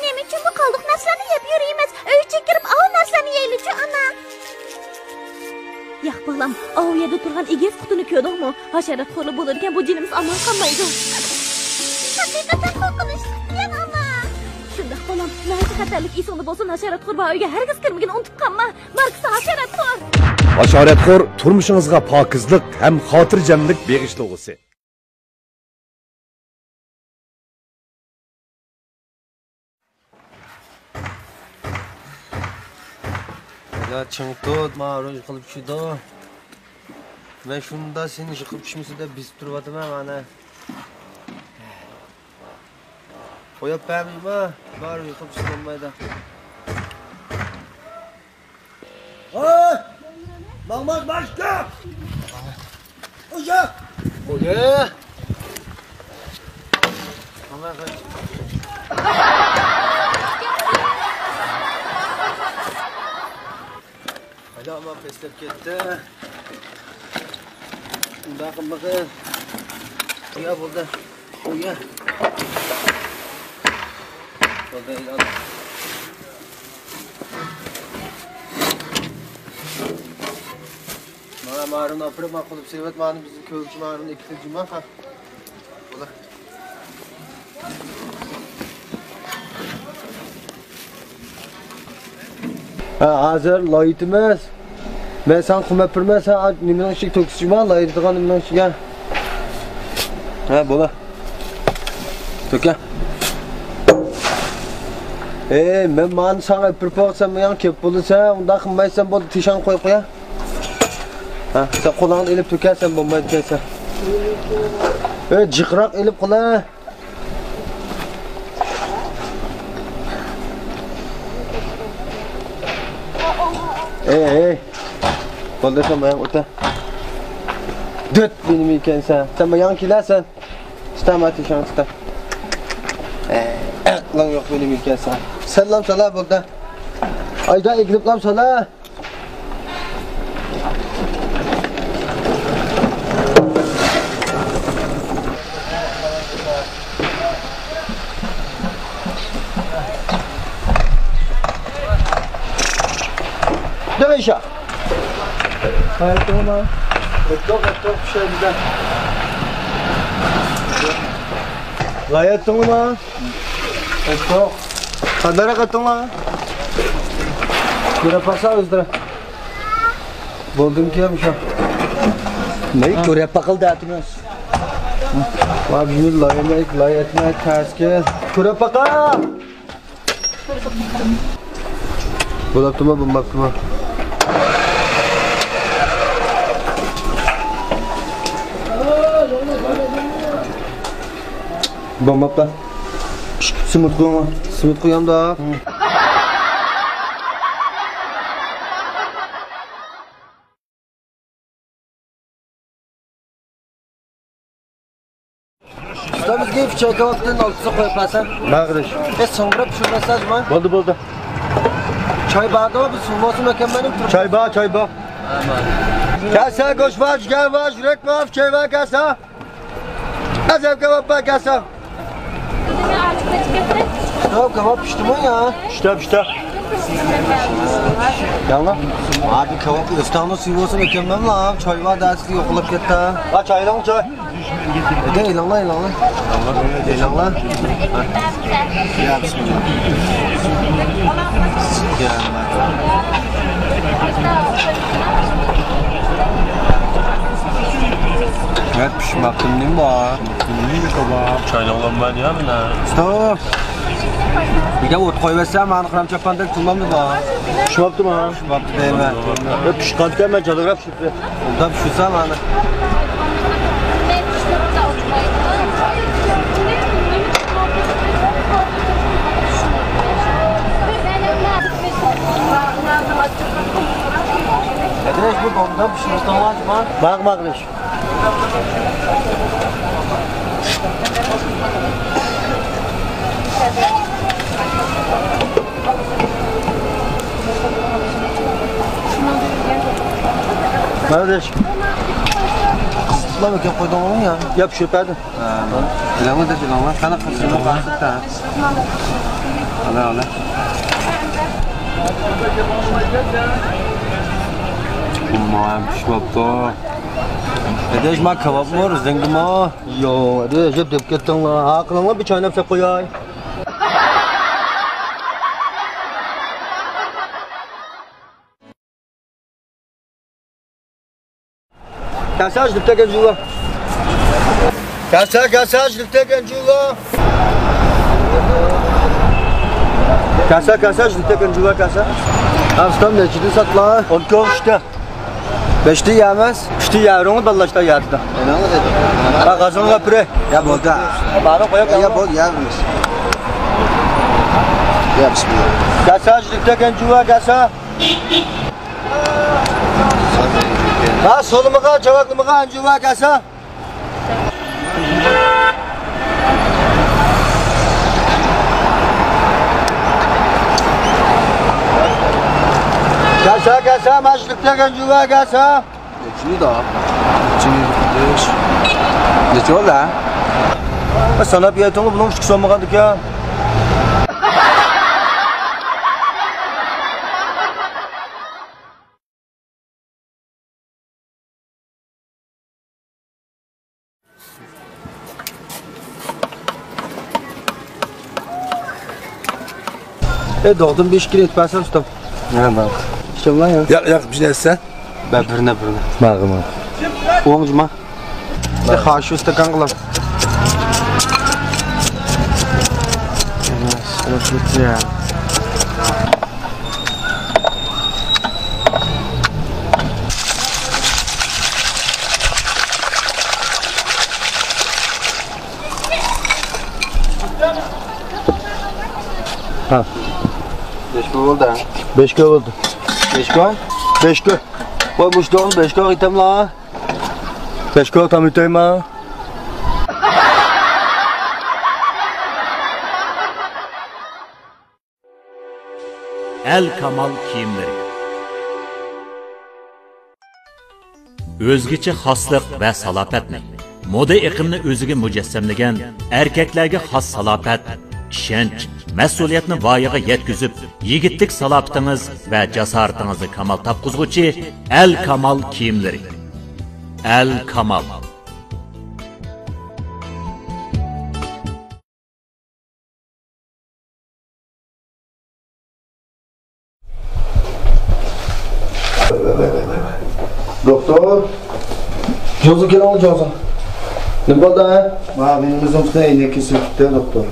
Nima uchun bu qoldiq narsalarni yeb yurimiz? Uyga kirib ov narsalarni yeylik-chi, ana. Yo'q, bolam, ov yerda turgan egiz qutini ko'rdingmi? Hasharat xo'ri bo'larkan, bu jinimiz amal qilmaydi. Haqiqatan qo'rqinchli, ana. Shunda bolam, naychi xatarlik esingda bo'lsin, hasharat xo'r va uyga hargiz kirmagin, unutib qolma. Marksa hasharat xo'r. Hasharatxo'r turmushingizga pokizlik ham xotirjamlik beg'ishlovchisi. Ya çıngtut, ma'ruf qilib tushdi. Men shunda seni yiqib tushmasa deb bizib turibman mana. Qo'yib bermaymi? Bari yiqib tushmaydi. Voy! Maqmaq boshqa! O'sha! Oye! Ama Ama peslep gitti. Bakın bakın. Ya burada. Ya. Burada ilan. Mana marun apırıp makulup sevet mani bizim köycü marun ikitilci ma ha. Burada. Ha hazır layitimiz. Ben sen kuma pırma sen nimden ışık töküsüme layitliğe nimden ışık ya. Ha bola. Töke. Ben man sana pırpaksam yan kep bulursa onda kımbaysan bol tişan koy koya. Ha sen kulağını elip tökersen bomba etkersen. Cıkrak elip kula. Boldersen bayan ota. Döt benim iken sen. Sen bayan kilersen. İstemez şansta. Lan yok benim iken sen. Selam sala bolda. Ayda ekliplam sala. Dövüşa. Hayatım ama. Etok bir şey güzel. Hayatım ama. Etok. Kadara katılma. Kira paksa özdüre. Buldum ki yapmışım. Neyi köre pakıl dağıtmıyoruz. Bak bir lay etmek ters gel. Kira pakal. Bulaptırma bulaptırma. Bombapla. Simit koyma. Simit koyam da. Ustamız gibi çay kahvaltının altına koyup alsan. Bağırış. Sonra pişirmesaj mı? Buldu. Çay bardağı mı? Sulması mükemmelim. Çay bağ. Kasa, goş var, şeker var, yürek var, şey var kasa. Azam kebap var kasa. Tamam kebap pişti mi ya? Pişti. Yanına? Abi kebap İstanbul sivası mükemmel lan. Çay var dersi yokulup gitti. Ha çaydan çay. Değil lan. Ya bismillah. Evet pişmaktım değil mi bu? İyi bir kebap. Çayla olan ben ya mı ne? Stop. Bir de ot koyversem bana kıram çapandak tutmam mı da? Pişmaktım ha. Pişmaktı değil mi? Pişkantıken ben çalıgraf şifre. Ondan pişirsem bana. Kardeş bu bomba pişirmekten var mı? Bak kardeş. Kardeş. Kısıtla mı ki koydun onu ya? Yap şüphedi. Bilama da bilama. Kana kısıtla kaldık da. Ala. Umarım pişmaptı. Kardeş ma kebap mı var? Zengi ma? Yo, kardeş hep dep kettin la. Aklına bir çaynap sep koyay. Kasaj dipte gencuğa. Kasaj dipte gencuğa. Kasaj dipte gencuğa kasa. Aslan ne ciddi satla? 12 işte. 5'te yemez. 5'te yer onu ballaşta yerdi. Ne oldu? Bak kazanı kapıre. Ya bolda. Bana koyup ya bol yermiş. Ya bismillah. Kasaj dipte gencuğa kasa. Ha solumuğa, çavaklımığa ancuva kasa. Kasa, maçlıkta ancuva kasa. Geçiyor da. Geçiyor la. Sana bir ayetonu bulmuş ki sonmağadık ya. Doğdum 5 kilo etmezsem ustam. Ne bak. İşte lan ya. Yak bir şey etsen. Ben birine. Bağırma. Oğuncuma. Ne haşı ustakan kılam. Sana ya. Ha. 5 gün oldu ha. 5 gün oldu. 5 gün? 5 gün. Koymuş da 5 gün item la. 5 gün tam item ha. El Kamal kiyimleri. Özgüçe xaslık ve salapetni. Moda iqimni o'ziga mujassamlagan erkaklarga xos salopat, ishonch, mas'uliyatni voyaga yetkazib, yigitlik salobatingiz va jasoratingizni kamal topqizguvchi El Kamal kiyimlari. El Kamal. Doktor. Jozu gel ol Jozu. Ne oldu ha? Benim kızım iğne kesildi doktor.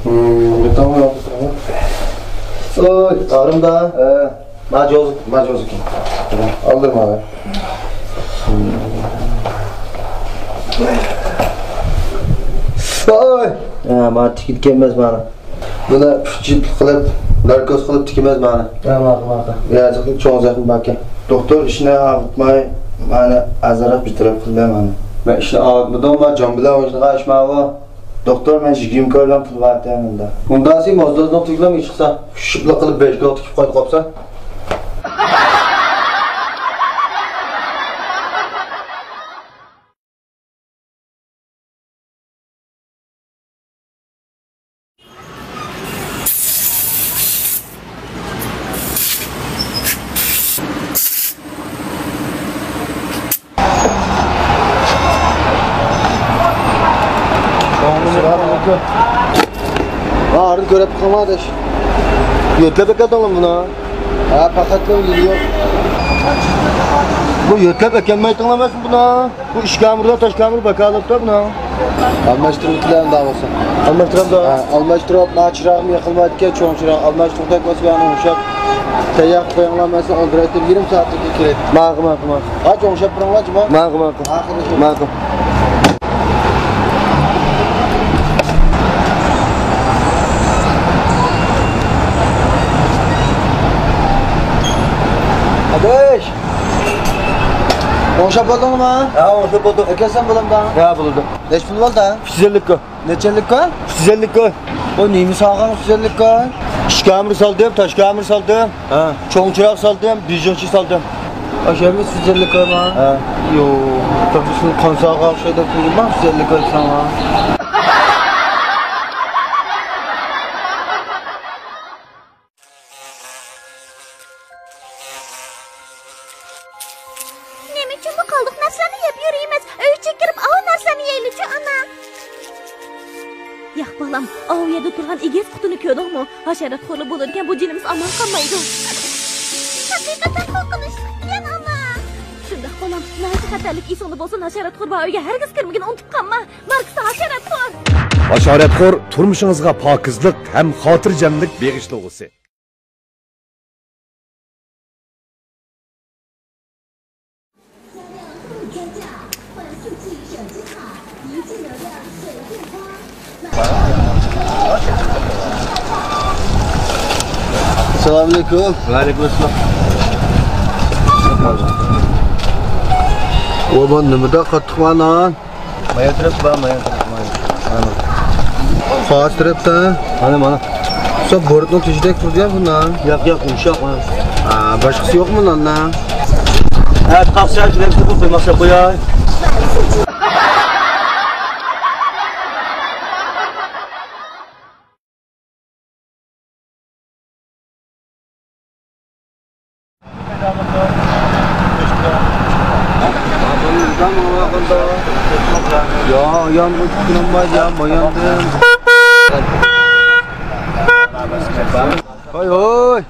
Tamam yok. Oy, ağrım da. Jozu kim? Aldırma abi. Oy. Bana tikit gelmez bana. Buna cilt kılıp, narkoz kılıp tikilmez bana. Tamam. Yazıklık çok uzakın bakın. Doktor işine ağıtmayı bana azarap bir taraf kılıyor bana. Ben işini ağıtmadan var, can bile oyuncu karışma var. Doktor ben jigim körden pul var deminde. Bundan sonra mozdozdan tıklamaya çıksa, şıpla kılıp 5 kağıt tikip koyup kopsa. Ağrın görüp kalmadı. Yötle beketalım buna. Ha paketli geliyor. Bu yötle bekenmeyi tanımazsın buna. Bu işkamurda taşkamur bakalıp da buna. Almaştırıkların davası. Almaştırık da. Almaştırık maçırağım yakılmadıkken çoğun çırağım. Almaştırık tekmesi yani uşak. Teyyak koyanlanması öldüretir 20 saatlik kiret. Mağım. Aç uşak pırınlaç mı? Mağım. Adeş! Onşap buldun mu? Ha, onşap buldum. Sen buldun da? Ya buldum. Neç pul oldu? 350 ko. Neçelik ko? 350 ko. O neymi sağlam güzellik kan? İşkamır saldım, taşkamır saldım. Ha. Çoğun çırak saldım, bijonçi saldım. Aşağımız güzellik kan ha? Ha. Yo, tabii şu kan sağlam şeyde kurulmaz güzellik kan sana. Nima uchun bu qoldiq narsalarni yeb yurimiz? Uyga kirib ov narsalarni yeylik-chi, ana. Yo'q bolam, ov yerda turgan egiz qutini ko'rdingmi? Hasharotxo'rli bo'ladigan bu jinimiz amal qilmaydi. Haqiqatan qo'rqinchli, ana. Shundoq bolam, naychi xatarlik esingda bo'lsin, hasharotxo'r va uyga hargiz kirmagin, unutib qolma. Marksa hasharotxo'r. Hasharatxo'r turmushingizga pokizlik ham xotirjamlik beg'ishlug'usi. Assalamualaikum. Waalaikumsalam. O ben nimada qattiq manan? Maya taraf ba, maya taraf. Mana. Xo'sh tarafda. Mana. Sen borutni tishidek turgan bundan. Yo'q, yumshoq mana. Boshqasi yo'qmi lan? Ha, taqsa juda ko'p qo'ymasa qo'yay. Ya, yang'in tutilmay, ya, boyandim. Hoy.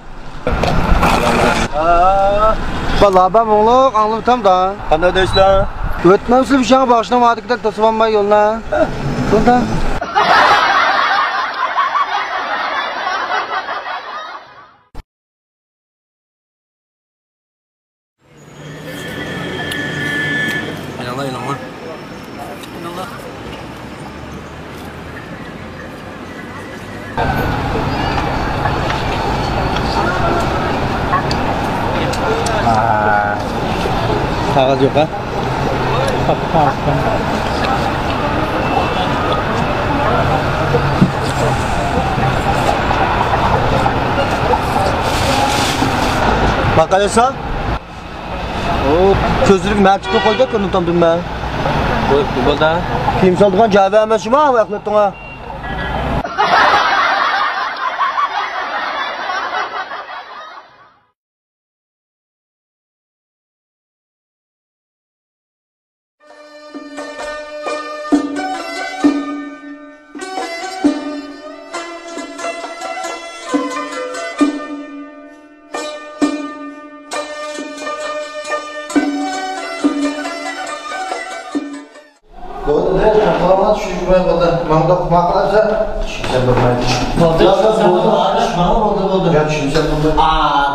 Balaba mo'ngloq anlatam da. Qanday deysizlar? O'tmamsiz bir shanga boshlamadikidan tasvanmay yo'lna. Shunda. Qog'oz yo'q ha? Baqalasan? Ko'zlik mavjudni qo'yda ko'rdim men. Bu bo'ldi. Kim soldigan javob emasmi? Vaqtlatdingmi? Bo'ldi, qahramon tushunmay bo'ldi. Manda maqolasa tushunsa bo'lmaydi. Bo'ldi. Ya tushunsa bo'lmaydi.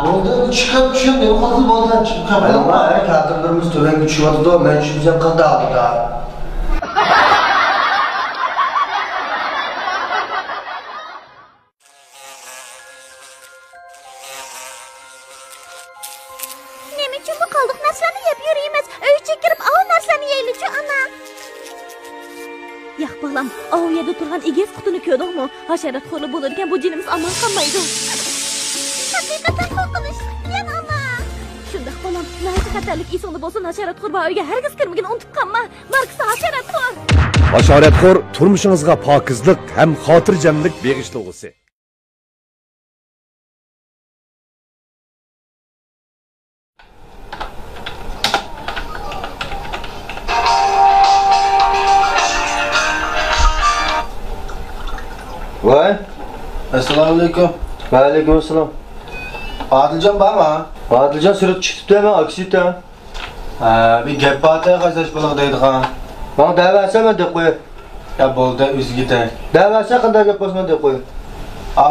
Bo'ldi, chiqib tushundim, qatl bo'ldi, chiqib qoldi. Ama kadrlarımız törengi çıkmadı, ben düşünsem kaldı abi da. Nima uchun bu qoldiq narsalarni yeb yurimiz? Uyga kirib ov narsalarni yeylik-chi, ana. Yo'q bolam, ov yerda turgan egiz qutini ko'rdingmi? Hasharotxo'rli bo'ladigan bu jinimiz amal qilmaydi. Haqiqatan qo'rqinchli, ana. Shundoq bolam, naychi xatarlik esingda bo'lsin, hasharotxo'r va uyga hargiz kirmagin, unutib qolma. Marksa hasharotxo'r. Hasharatxo'r turmushingizga pokizlik ham xotirjamlik beg'ishlug'usi. Vay. Assalomualaikum. Waalaikumsalam. Adiljon bormi? Adiljon surat chiqibdi ama aksiyda. Bir gap borda qazash bo'ladi deydigan. Bana davasama deb qo'y. Ya bo'ldi, o'ziga de. Davasa qanday gap bo'lsin deb qo'y.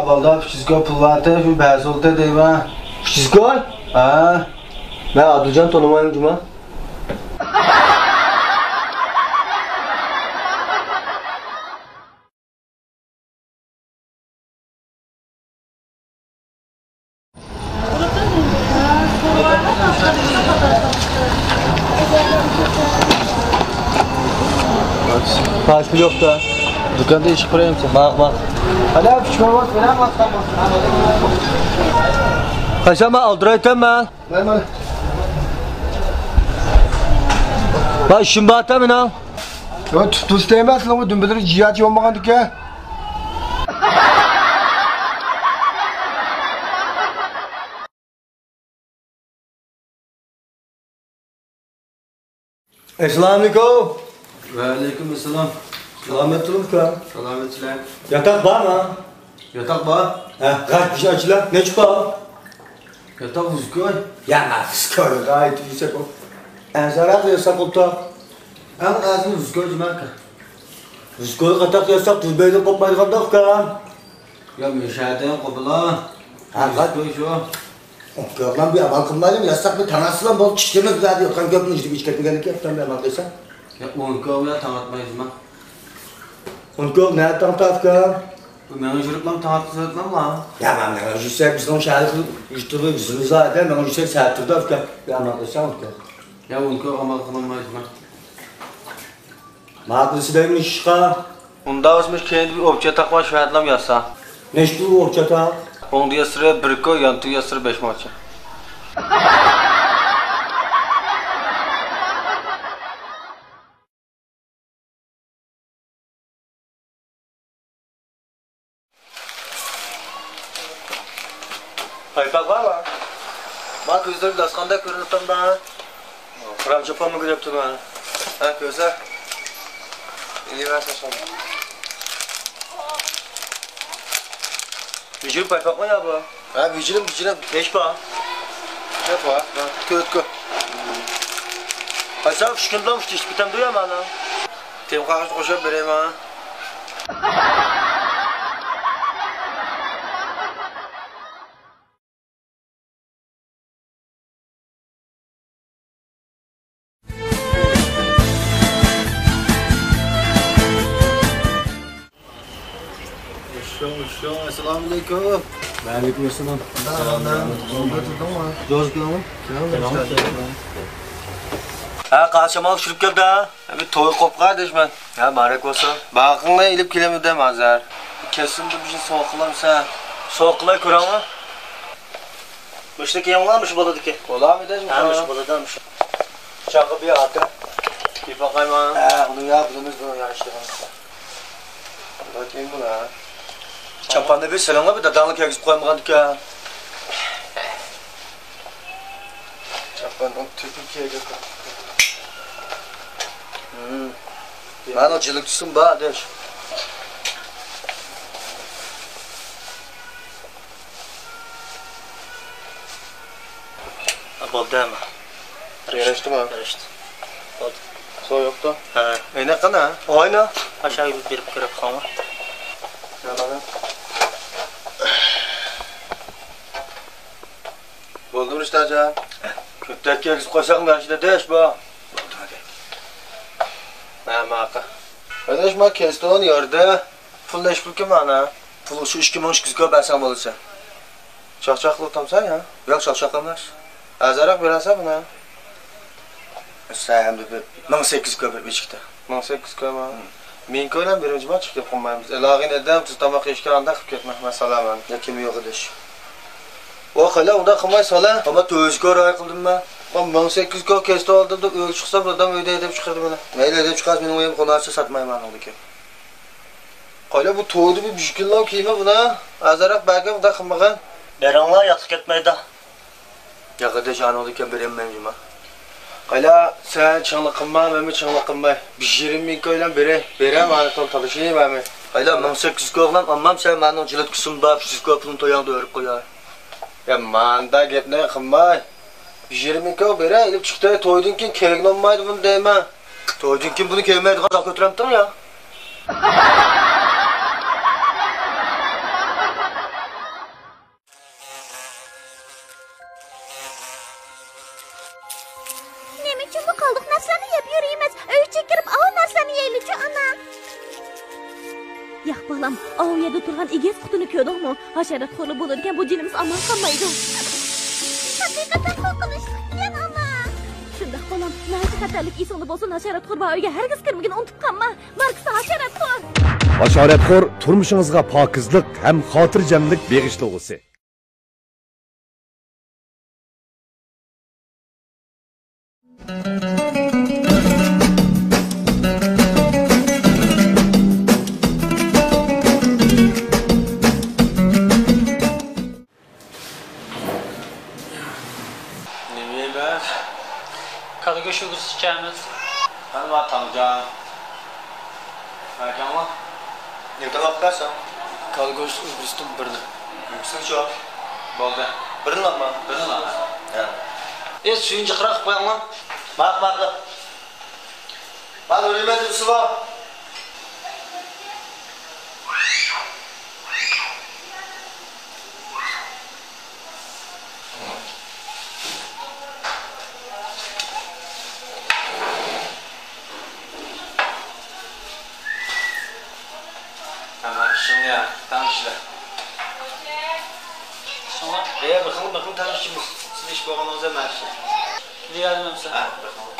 Bolda fiziko pul borda, shu ba'zi oldi deyman. Fiziko? Ha. Ben Adiljon tanımayım Cuma. Kaç yok da. Dükkanda iş kurayım sen. Bak. Hala pişman var, falan bak. Kaçama aldırayım ben. Ben. Bak işim batı mı lan? Ya tuz değmez lan o dün ciğerci olmadan dükkan. Selamünaleyküm. Ve aleykümselam. Selametullah ka. Selametler. Yatak var mı? Yatak var. Kaç kişi açılar? Ne çıkar? Yatak uzkoy. Ya sıkar gayet yüksek o. Enzarat yasak olta. En azın uzkoy marka. Rızkoyu katak yasak, tuzbeyde kopmayı katak ka. Ya müşaheden kopula. Kaç? Uzkoy şu. Lan bir amal kılmayalım, yasak bir tanası lan bol çiştirmek güzel diyor. Kan göpünü içtik, içketme geldik yaptan bir amal kıysan. Ya uzkoy ya tanıtmayız mı? Onko ne tanıtat ka? Bu menajerlikle tanıtırız lan. Ya ben ne yüksek bizden şahit üstüne yüzünü zaten ben yüksek sertirdi afka. Bir amal kıysan afka. Ya uzkoy amal kılmayız mı? Mağdurisi demiş ka. Onda olmuş kendi bir obje takma şahitlam yasa. Neştu orçata? Onda yasırı bir koy, yantı yasırı 5 maçı. Kaypak var mı? Bak gözleri laskanda görünüp da. Kram çapan mı gidip durma? Ha gözler. İyi versen sonra. Vücut kaypak mı ya bu? Ha vücudum. Neş ba? Ne var? Kötü. Kaçak şükürlamıştı hiç bitem duyam ana. Tem karşı koşup vereyim ha. Selamünaleyküm. Aleykümselam. Ha kaçamal şurup geldi ha. Bir toy kop kardeş ben. Ya marek olsa. Bakınla ilip kilemide mazar. Kesin bir şey soğuklamsa. Soğukluğa kuran mı? Müşteki yanlarmış baladaki. Kola mı dedim? Ha mış baladamış. Çakı bir atı. Bir bakayım ha. Bunu yaptığımız bunu yarıştırın. Bakayım buna. Çapanda bir selamla bir dadanlık yakışıp koymadık ya. Çapanın Türkiye'ye götür. Ben o cılıkçısın be adeş. Bol değil mi? Yarıştı mı? Yarıştı. Oldu. Soğuk yoktu. He. Ne kana? Oyna. Aşağı bir verip kırıp kalma. Yalanı. Oldu mu işte acaba? Köptek yakışıp koysak mı yarıştı deş be. Ha maka. Kardeş mak keston yerde. Full leş pul kim ana? Pulu şu 2 milyon kızgı ben sen olursa. Çakçaklı utamsan ya. Yok şakşakamaz. Azarak verasa buna. Sen de bir 18 köpek bir çıktı. 18 koyma. Men koylan birinci maç çıkıp koymayız. Elagin edem tutamak eşki anda kıp ketmek mesela ben. Ya kimi yok edeş. O hala onda kımay sala. Ama tözgü oraya kıldım ben. Ben 18 koy kesti aldım da öl çıksam adam öyle edip çıkardı bana. Neyle edip çıkarsa benim oyum konarsa satmayayım ben oldu ki. Hala bu toğdu bir büşküllü kiyme buna. Azarak belki bu da kımağın. Beranlar yatık etmeyi de. Ya kardeş an olurken vereyim benim cuma. Hala sen çanlı kımma, ben mi çanlı kımma? Bir 20 koylan bere. Berem anı ton çalışayım ben mi? Hayla 18 koylan anlam sen benden cilet kısımda 8 koyun toyağında örüp koyar. Ya manda gep ne kımma? 20 koy bere, ilip çıktı toydun ki kelegin olmaydı bunu değme. Toydun kim bunu kevmeydi kadar götüremdim ya. Nemin bu kaldık naslanı yap yürüyemez. Öğütçe girip av naslanı yeylici ana. Yak balam, av yerde turgan igez kutunu köydük mu? Haşerat kolu bulurken bu cinimiz aman kalmaydı. Hakikaten korkunç. Yan ana. Şundak balam, nerede xatarlik esingda bo'lsa, hasharotxo'r va uyga hargiz kirmagin, unutib qolma. Marksa hasharotxo'r. Bashoratxo'r turmushingizga pokizlik ham xotirjamlik beg'ishlovchisi. Karagöz şurası içeceğimiz. Hani var tanıcan. Erken var. Ne kadar bakarsan? Karagöz Özbekistan birini. Yüksek çok. Boldu. Birini lan mı? Birini lan. Evet. Suyun çıkırak koyan lan. Bak. Bak ölümedim su var. Şimdi ya, tam işler. Sonra? Bakın tanışçımız. Siz iş bağlamamıza mersi. Diyelim mi sen? Ha, bakalım.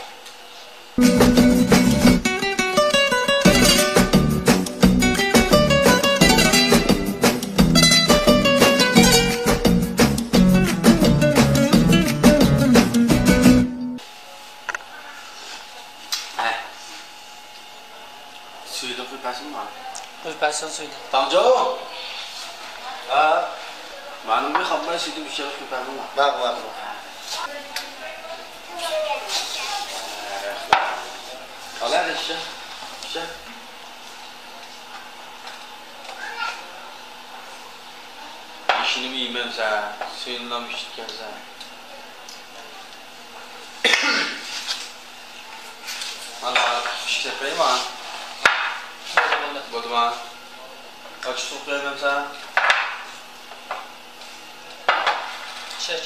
Suyu da koyparsın mı? Özbekistan suydu. Tamca. Benim bir haber suydu bir şey koyparsın mı? Bak. Al hadi işte. İşini mi yemem sen? Suyundan bir şey gelsen. Valla işte yapayım ha. Buldum ha. Açık su koyamam sana. Şey.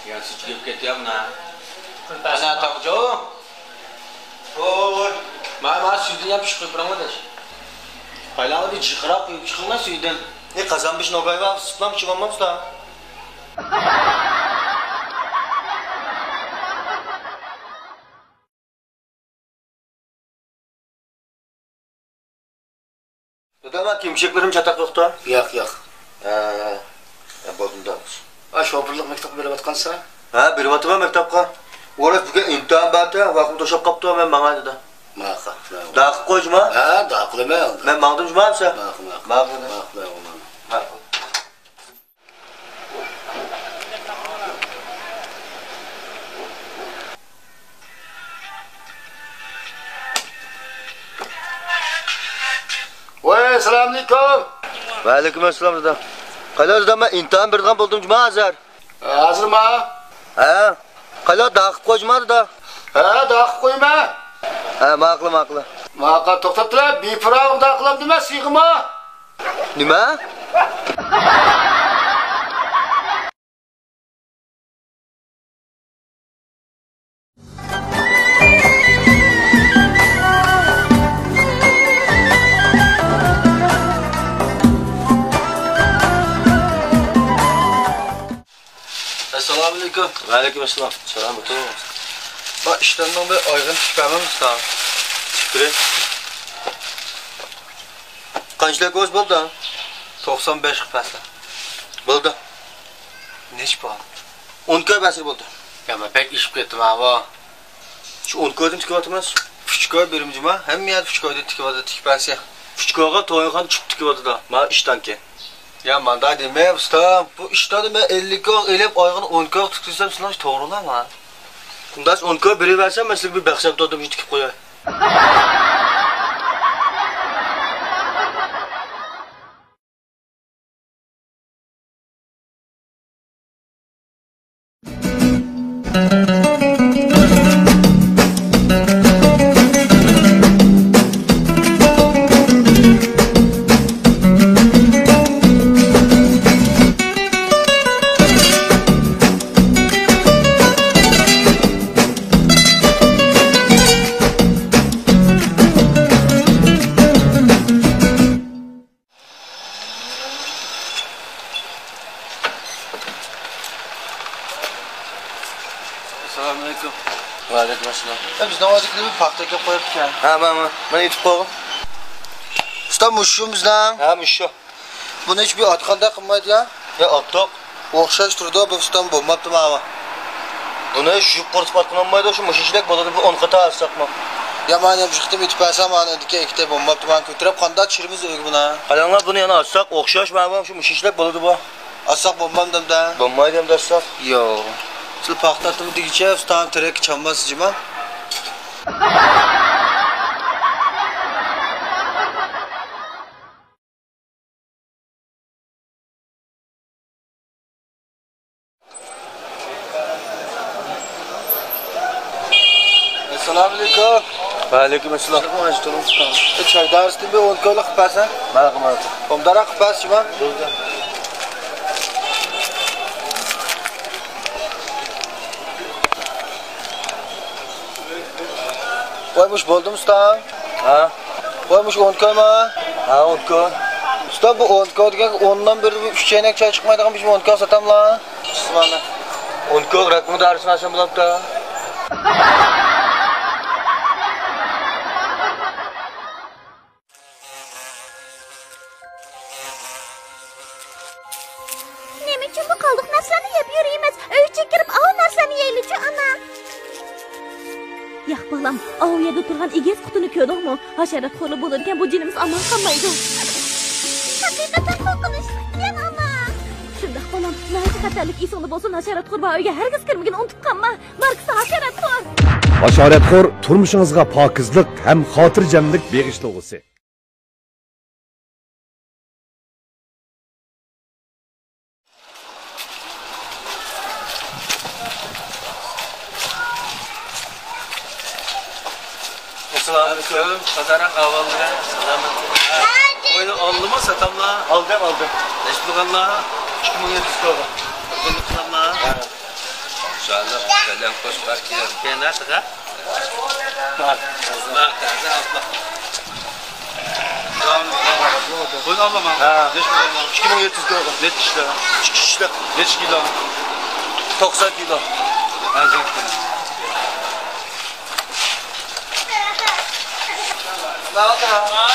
Ya sıçrayıp getiriyorum ha. Özbekistan. Ana Tamca. Oy. Ma suydan yapış koyup bırakma da. Haylanı bir çıkırak koyup çıkılma suydan. Ne kazanmış nogay var, sıklam çıkmamız da. Dedem kimşeklerim çatak yoktu. Yok. Bodumda. Şoförlük mektubu verip atkansa? Ha, bir vatıma mektapka. Orası bugün imtihan batı, vakım toşap kaptı ben bana dedi. Maka. Dağ koycuma. Ha, dağılma oldu. Ben mağdım cuma mısın? Maka. Vay, selamünaleyküm. Ve aleykümselam dedem. Kala dedem ben imtihan birden buldum cuma hazır. Hazır mı? Ha. Kala dağ koycuma dedi. Ha, dağ koyma. Ha, maklı. Maka toktattılar, bir pırağım dağıklam demez, sıyıkıma. Nima? Selamünaleyküm. Aleykümselam. Selam otur. Bak işlemden bir aygın çıkarmam usta. Şükür. Kaçlık göz buldu? 95 kıpasla. Buldu. Neç bu? 10 köy basır buldu. Ya ben pek işip gittim abi. Şu 10 köyden tiki batmaz. Fıçkoy birim cuma. Hem yer fıçkoyda tiki batı tiki bası. Küçüköy'e toyunkan çıktı ki batı da. Ma işten ki. Ya manda deme usta. Bu işten ben 50 köy elip aygın 10 köy tutursam sınav doğrular mı? Bundan 10 köy biri versen mesela bir baksak doğdum hiç tikip koyar. Assalamualaikum. Waalaikumsalam. Biz namazlıkta bir paxtaga qo'yibdik ya. Ha, mana yetib qoldim. Usta mushu bizdan. Ha, mushu. Buni hech bir otqanda qilmaydi ya. Ya, ottoq. O'xshash turdi, bu ustam bo'lmabdi mana. Buni shu qo'rtib atqanmaydi, shu mushinchilik bo'ladi, bir 10 qata alsaqmi. Ya men ham chiqdim yetib qolsam, mana dika ikkita bo'lmabdi, men ko'tarib qanda chirimiz o'yga buni. Qalanglar buni yana alsaq, o'xshash mana shu mushinchilik bo'ladi bu. Alsaq bo'lmamdimda. Bo'lmaydi ham alsaq. Yo'q. Siz paxtatib degicha ustam tirek chanmasizmi? Assalamualaikum. Waalaikumsalam. Çay dersinde bir 10 kilo kıparsın. Merhaba. Omdara kıparsın mı? Koymuş buldum usta. Ha? Koymuş 10 kilo mu? Ha, 10 kilo. Usta bu 10 kilo diye ondan beri 3 çeyrek çay çıkmaydı, biz 10 kilo satam la. Bismillah. 10 kilo rakımı da arasın açan bulap da. Nima uchun bu qoldiq narsalarni yeb yurimiz? Uyga kirib ov narsani yeylik-chi, ana. Yo'q bolam, ov yerda turgan egiz qutini ko'rdingmi? Hasharat xo'li bo'ladigan bu jinimiz amal qilmaydi. Haqiqatan qo'rqinchli, ana. Shunda bolam, naychi xatarlik esingda bo'lsin, hasharat xo'r va uyga hargiz kirmagin, unutib qolma. Barksa hasharat xo'r. Bashoratxo'r turmushingizga pokizlik ham xotirjamlik beg'ishlovchisi. Assalamualaikum. Sadarang avvaldan selamat. Oyunu aldı mı satamla? Aldım. Neş bulganla? 2700 kilo. Bunu kılamla? İnşallah. Selam koş barkiye. Kenar sıra? Bak, taze atla. Bunu alamam. Ha. Neş bulganla? 2700 kilo. Ne tişler? 2 kişilik. Neç kilo? 90 kilo. Azim.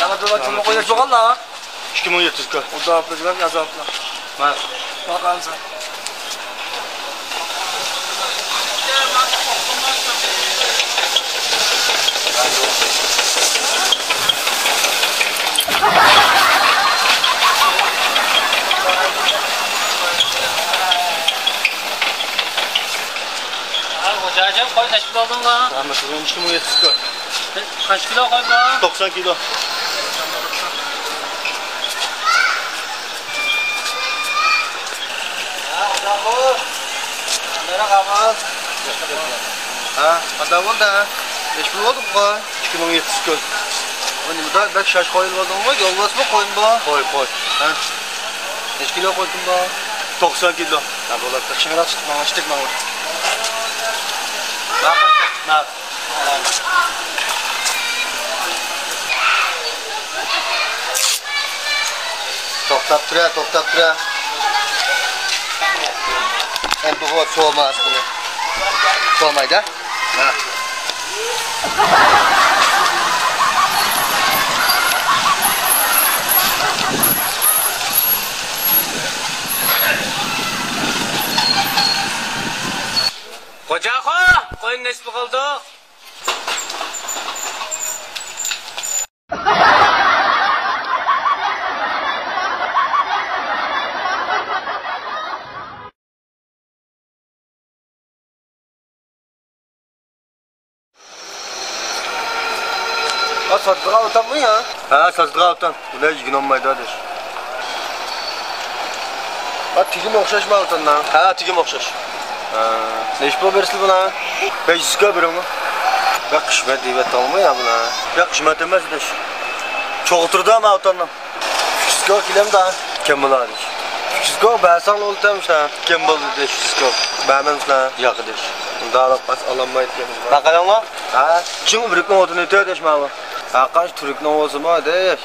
Sana dur kim koyacak soğan la? 2700 kilo. O da yapacaklar yazaplar. Bak. Bakalım sen. Hocacığım koy kaç kilo aldın lan? Ahmet bugün 2700 kilo. Kaç kilo koy lan? 90 kilo. Nere kamal? Ha, ada oldu. Beş bin oldu mu? 2700 kilo. Hani bu da bek şaş koyulmadı mı? Yolbas mı koyun bu? Koy. Ha. Beş kilo koydum bu. 90 kilo. Ha, bu da çimera çıkma, açtık mı? Bak. Toktap tura. Hem bu hava soğumaz bunu. Soğumaydı ha? Ha. Hoca koyun nesli kaldı. Sattığa otan mı ya? Ha, sattığa otan. Ulan yigin olmaydı hadi. Ha, tigim okşaş mı otan lan? Ha, tigim okşaş. Neş bu versil buna? 500'ga birim mi? Ya kısmet evet olma ya buna. Ya kısmet emez deş. Çok oturdu ama otanım. 500'ga kilem daha. Kim buladı? 500'ga bəsan oldu demiş ha. Kim buldu deş 500'ga? Bəmemiz la. Yakı deş. Daha da pas alamayız demiş. Bakalım la. Ha? Çünkü birikten otunu ötüyor deş mi abi? Ha kaç Türk'ün olsun mu deş?